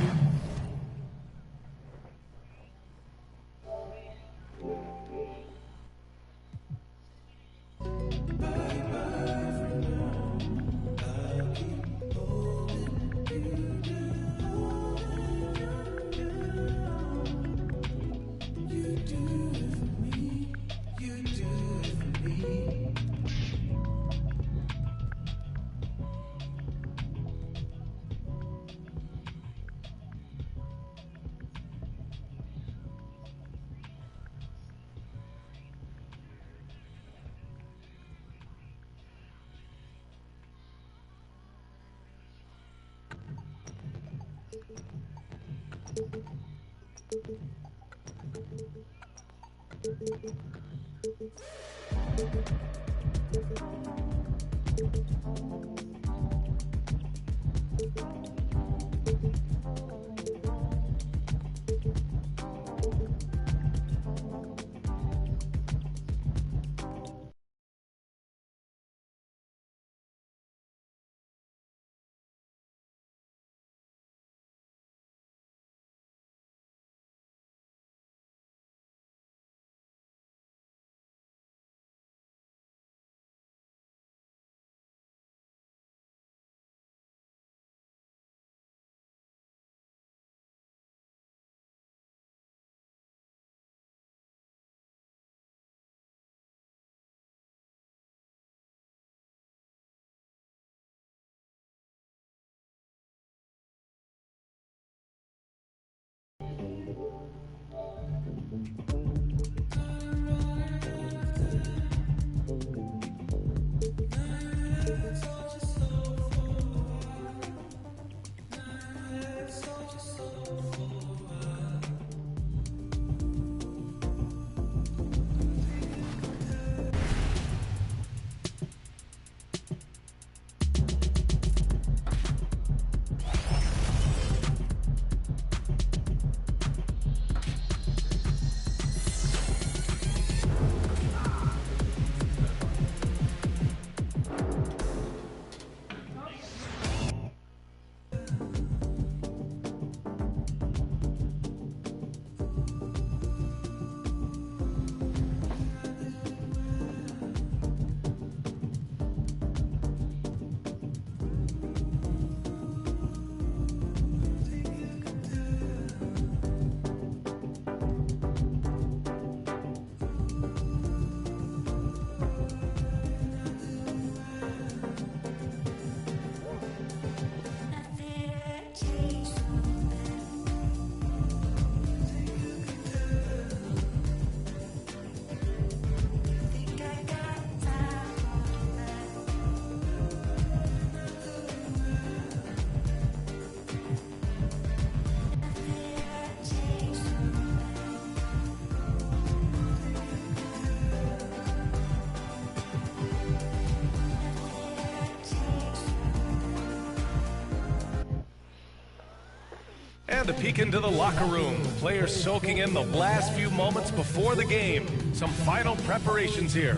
And a peek into the locker room. Players soaking in the last few moments before the game. Some final preparations here.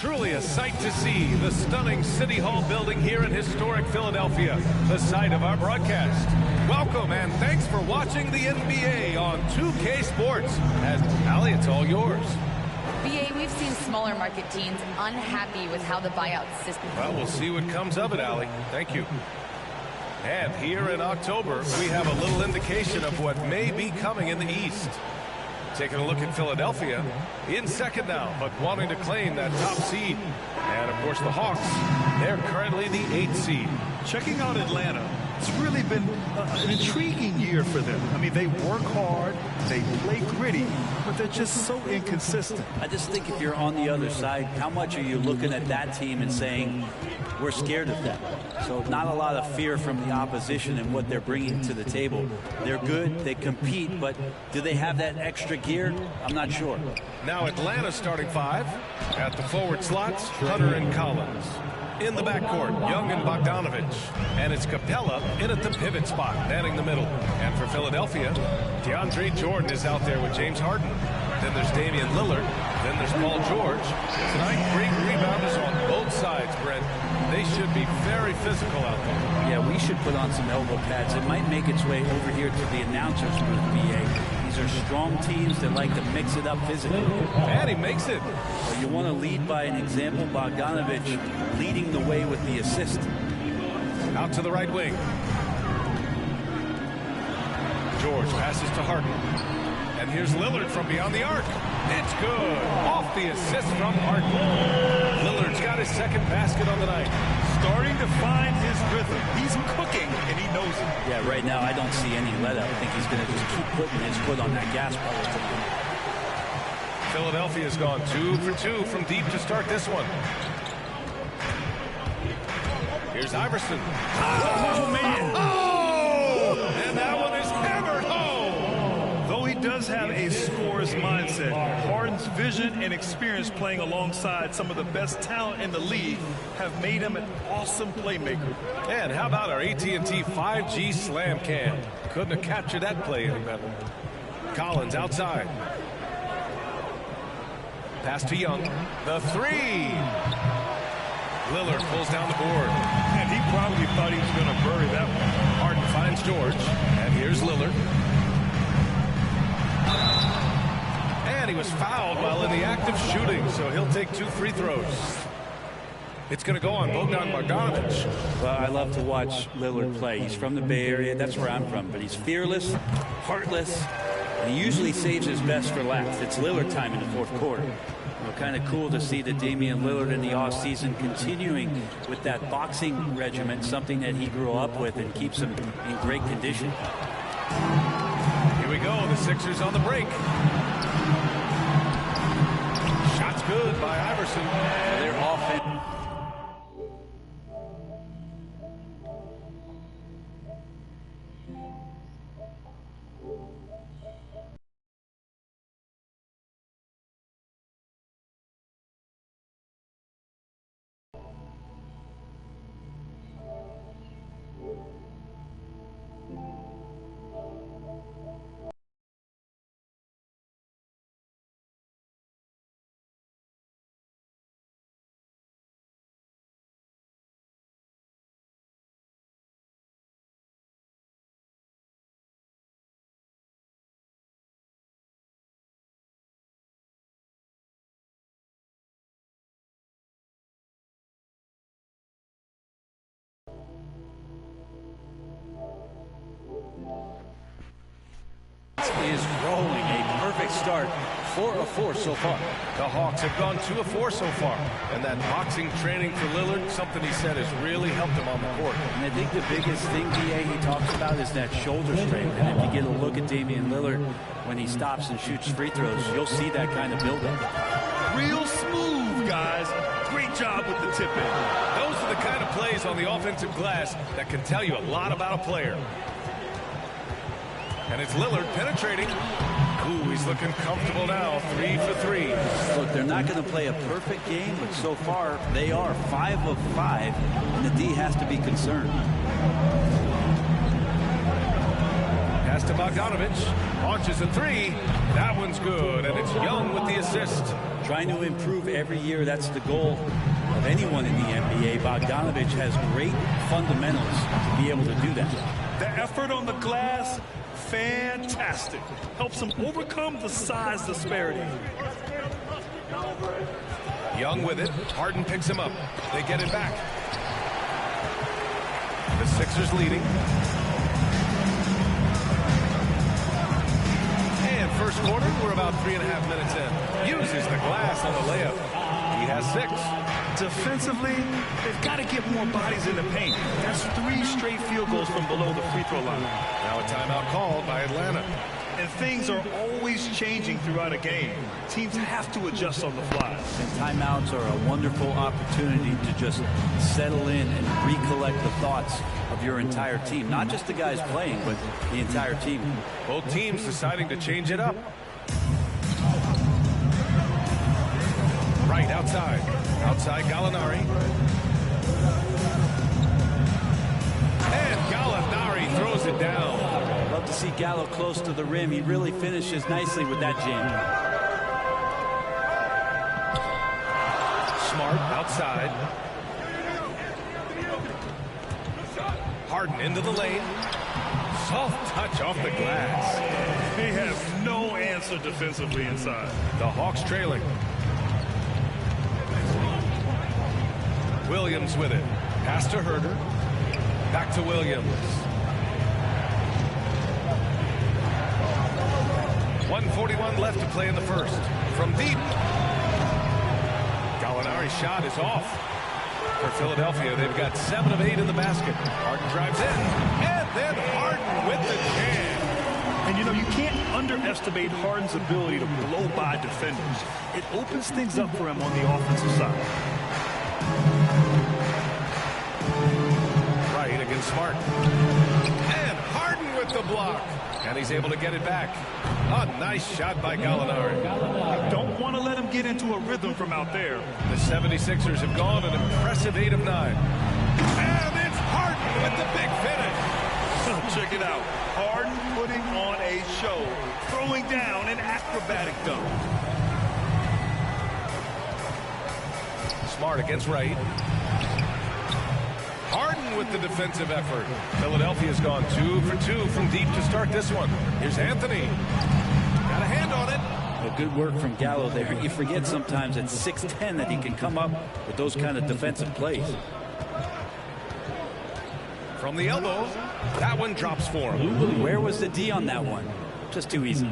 Truly a sight to see, the stunning City Hall building here in historic Philadelphia, the site of our broadcast. Welcome and thanks for watching the NBA on 2K Sports. And Allie, it's all yours. BA, we've seen smaller market teams unhappy with how the buyout system... Well, we'll see what comes of it, Allie. Thank you. And here in October, we have a little indication of what may be coming in the East. Taking a look at Philadelphia, in second now, but wanting to claim that top seed. And, of course, the Hawks, they're currently the 8th seed. Checking out Atlanta, it's really been an intriguing year for them. I mean, they work hard, they play gritty, but they're just so inconsistent. I just think if you're on the other side, how much are you looking at that team and saying, we're scared of them? So not a lot of fear from the opposition and what they're bringing to the table. They're good, they compete, but do they have that extra gear? I'm not sure. Now Atlanta starting 5. At the forward slots, Hunter and Collins. In the backcourt, Young and Bogdanovich. And it's Capella in at the pivot spot, manning the middle. And for Philadelphia, DeAndre Jordan is out there with James Harden. Then there's Damian Lillard. Then there's Paul George. Tonight, great rebounders on both sides, Brent. They should be very physical out there. Yeah, we should put on some elbow pads. It might make its way over here to the announcers booth, BA. These are strong teams that like to mix it up physically. And he makes it. Well, you want to lead by an example. Bogdanovich leading the way with the assist. Out to the right wing. George passes to Harden. And here's Lillard from beyond the arc. It's good. Off the assist from Harden. Lillard's got his second basket on the night. Starting to find his rhythm. He's cooking, and he knows it. Yeah, right now I don't see any let up. I think he's going to just keep putting his foot on that gas pedal. Philadelphia's gone 2 for 2 from deep to start this one. Here's Iverson. Oh, man. Oh! And that one is hammered home. Though he does have a scorer's mindset, Harden's vision and experience playing alongside some of the best talent in the league have made him an awesome playmaker. And how about our AT&T 5G slam cam? Couldn't have captured that play any better. Collins outside. Pass to Young. The 3. Lillard pulls down the board. And he probably thought he was going to bury that one. Harden finds George. And here's Lillard. And he was fouled while in the act of shooting, so he'll take 2 free throws. It's going to go on Bogdanovich. Well, I love to watch Lillard play. He's from the Bay Area. That's where I'm from. But he's fearless, heartless, and he usually saves his best for last. It's Lillard time in the fourth quarter. Well, kind of cool to see the Damian Lillard in the offseason continuing with that boxing regimen, something that he grew up with and keeps him in great condition. Here we go. The Sixers on the break. Shot's good by Iverson. Their offense. Is rolling a perfect start, 4 of 4 so far. The Hawks have gone 2 of 4 so far, and that boxing training for Lillard, something he said has really helped him on the court. And I think the biggest thing, DA, he talks about is that shoulder strength. And if you get a look at Damian Lillard when he stops and shoots free throws, you'll see that kind of buildup. Real smooth, guys. Great job with the tip in. Those are the kind of plays on the offensive glass that can tell you a lot about a player. And it's Lillard penetrating. Ooh, he's looking comfortable now. 3 for 3. Look, they're not going to play a perfect game, but so far they are 5 of 5, and the D has to be concerned. Pass to Bogdanovich. Launches a 3. That one's good, and it's Young with the assist. trying to improve every year. That's the goal of anyone in the NBA. Bogdanovich has great fundamentals to be able to do that. The effort on the glass, fantastic. Helps him overcome the size disparity. Young with it. Harden picks him up. They get it back. The Sixers leading. And first quarter, we're about 3.5 minutes in. Uses the glass on the layup. He has 6. Defensively, they've got to get more bodies in the paint. That's 3 straight field goals from below the free throw line. Now a timeout called by Atlanta. And things are always changing throughout a game. Teams have to adjust on the fly. And timeouts are a wonderful opportunity to just settle in and recollect the thoughts of your entire team. Not just the guys playing, but the entire team. Both teams deciding to change it up. Right outside. Outside Gallinari. And Gallinari throws it down. Love to see Gallo close to the rim. He really finishes nicely with that jam. Smart outside. Harden into the lane. Soft touch off the glass. They have no answer defensively inside. The Hawks trailing. Williams with it. Pass to Herder. Back to Williams. 1:41 left to play in the first. From deep. Gallinari's shot is off. For Philadelphia, they've got 7 of 8 in the basket. Harden drives in. And then Harden with the jam. And, you know, you can't underestimate Harden's ability to blow by defenders. It opens things up for him on the offensive side. Right against Smart. And Harden with the block. And he's able to get it back. A nice shot by Gallinari. Don't want to let him get into a rhythm from out there. The 76ers have gone an impressive 8 of 9. And it's Harden with the big finish. Check it out. Harden putting on a show. Throwing down an acrobatic dunk. Smart against Wright. Harden with the defensive effort. Philadelphia's gone 2 for 2 from deep to start this one. Here's Anthony. Got a hand on it. Well, good work from Gallo there. You forget sometimes at 6'10" that he can come up with those kind of defensive plays. From the elbow, that one drops for him. Where was the D on that one? Just too easy.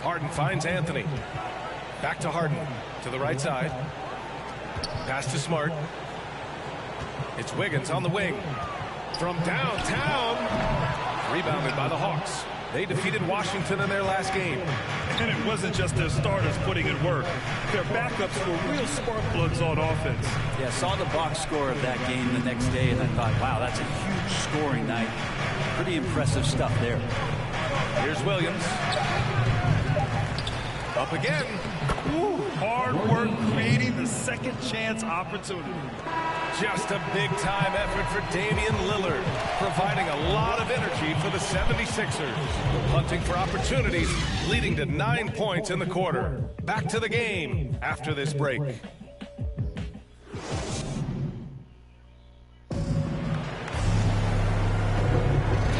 Harden finds Anthony. Back to Harden. To the right side. Pass to Smart. It's Wiggins on the wing. From downtown. Rebounded by the Hawks. They defeated Washington in their last game. And it wasn't just their starters putting in work. Their backups were real spark plugs on offense. Yeah, saw the box score of that game the next day, and I thought, wow, that's a huge scoring night. Pretty impressive stuff there. Here's Williams. Up again. Ooh, hard work creating the second chance opportunity. Just a big-time effort for Damian Lillard, providing a lot of energy for the 76ers. Hunting for opportunities, leading to 9 points in the quarter. Back to the game after this break.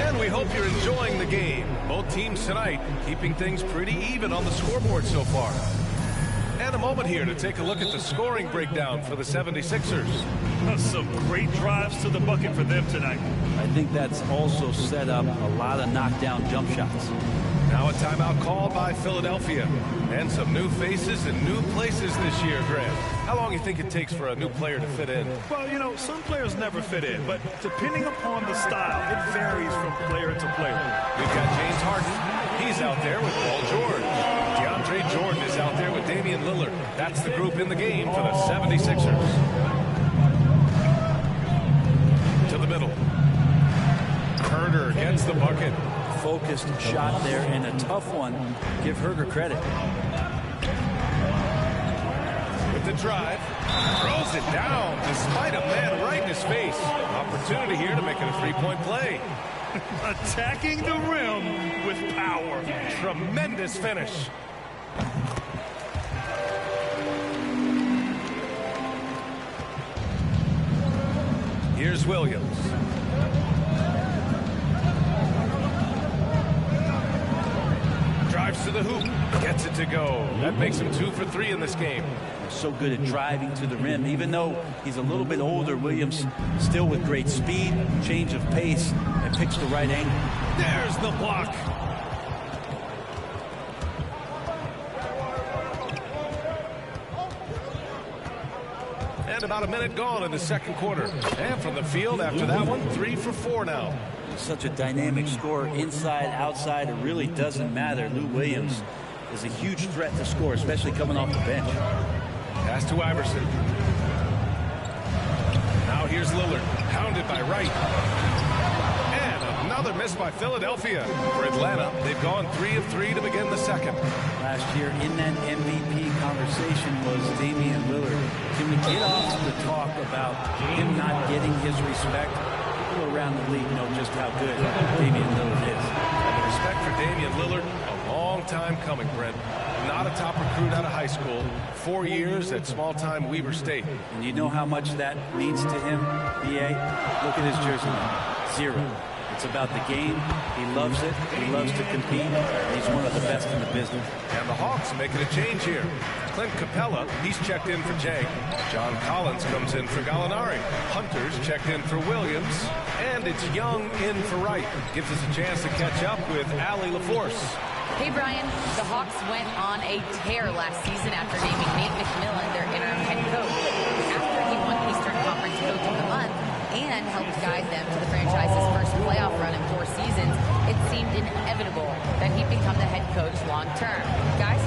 And we hope you're enjoying the game. Both teams tonight keeping things pretty even on the scoreboard so far. And a moment here to take a look at the scoring breakdown for the 76ers. Some great drives to the bucket for them tonight. I think that's also set up a lot of knockdown jump shots. Now a timeout called by Philadelphia. And some new faces and new places this year, Grant. How long do you think it takes for a new player to fit in? Well, you know, some players never fit in, but depending upon the style, it varies from player to player. We've got James Harden. He's out there with Paul George. DeAndre Jordan is out there with Damian Lillard. That's the group in the game for the 76ers. To the middle. Herder gets the bucket. Focused shot there and a tough one. Give Herder credit. With the drive. Throws it down despite a man right in his face. Opportunity here to make it a three-point play. Attacking the rim with power. Tremendous finish. Here's Williams. Drives to the hoop. Gets it to go. That makes him 2 for 3 in this game. So good at driving to the rim. Even though he's a little bit older, Williams still with great speed, change of pace, and picks the right angle. There's the block. And about a minute gone in the second quarter. And from the field after that one, 3 for 4 now. Such a dynamic scorer, inside, outside, it really doesn't matter. Lou Williams is a huge threat to score, especially coming off the bench. Pass to Iverson. Now here's Lillard, pounded by Wright. And another miss by Philadelphia. For Atlanta, they've gone 3 of 3 to begin the second. Last year in that MVP conversation was Damian Lillard. Can we get off the talk about him not getting his respect? People around the league know just how good Damian Lillard is. And the respect for Damian Lillard, a long time coming, Brent. Not a top recruit out of high school. 4 years at small-time Weber State. And you know how much that means to him, B.A.? Look at his jersey number. 0. It's about the game. He loves it. He loves to compete. He's one of the best in the business. And the Hawks making a change here. Clint Capella, he's checked in for Jang. John Collins comes in for Gallinari. Hunter's checked in for Williams. And it's Young in for Wright. Gives us a chance to catch up with Allie LaForce. Hey, Brian, the Hawks went on a tear last season after naming Nate McMillan their interim head coach. After he won Eastern Conference Coach of the Month and helped guide them to the franchise's first playoff run in 4 seasons, it seemed inevitable that he'd become the head coach long term. Guys?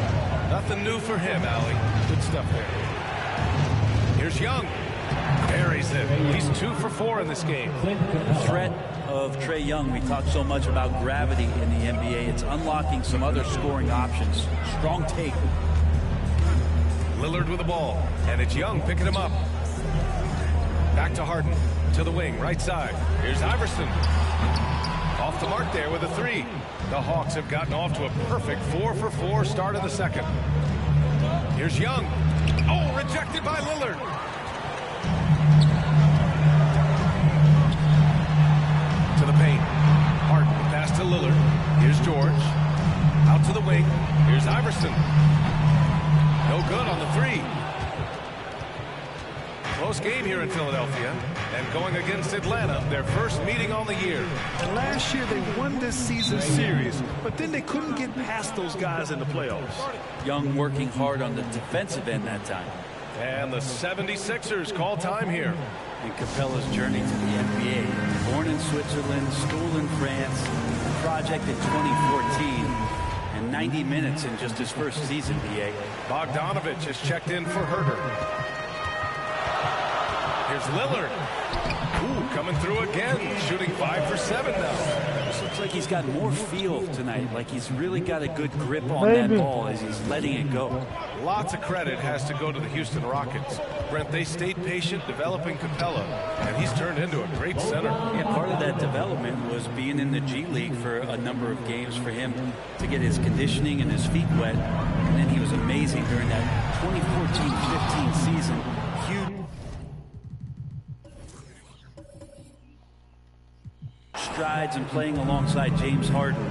Nothing new for him, Allie. Good stuff there. Here's Young. Buries it. He's 2 for 4 in this game. Threat of Trae Young. We talk so much about gravity in the NBA. It's unlocking some other scoring options. Strong take. Lillard with the ball. And it's Young picking him up. Back to Harden. To the wing, right side. Here's Iverson. Off the mark there with a 3. The Hawks have gotten off to a perfect 4 for 4 start of the second. Here's Young. Oh, rejected by Lillard. To the paint. Harden, pass to Lillard. Here's George. Out to the wing. Here's Iverson. No good on the 3. Close game here in Philadelphia, and going against Atlanta, their first meeting on the year. And last year they won this season series, but then they couldn't get past those guys in the playoffs. Young working hard on the defensive end that time. And the 76ers call time here. And Capella's journey to the NBA. Born in Switzerland, school in France, project in 2014, and 90 minutes in just his first season, BA. Bogdanovich has checked in for Herter. Here's Lillard. Ooh, coming through again, shooting 5 for 7 now. This looks like he's got more feel tonight, like he's really got a good grip on that ball as he's letting it go. Lots of credit has to go to the Houston Rockets. Brent, they stayed patient developing Capella, and he's turned into a great center. Yeah, part of that development was being in the G League for a number of games for him to get his conditioning and his feet wet, and then he was amazing during that 2014-15 season. Huge strides and playing alongside James Harden.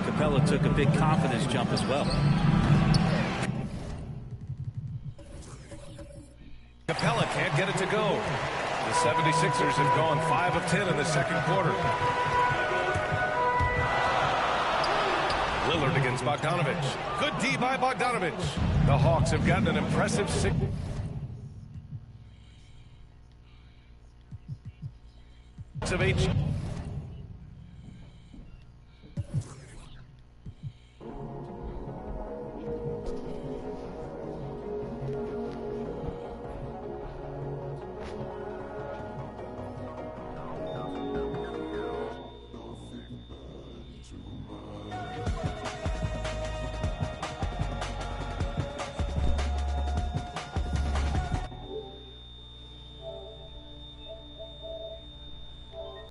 Capella took a big confidence jump as well. Capella can't get it to go. The 76ers have gone 5 of 10 in the second quarter. Lillard against Bogdanovich. Good D by Bogdanovich. The Hawks have gotten an impressive 6 of 8.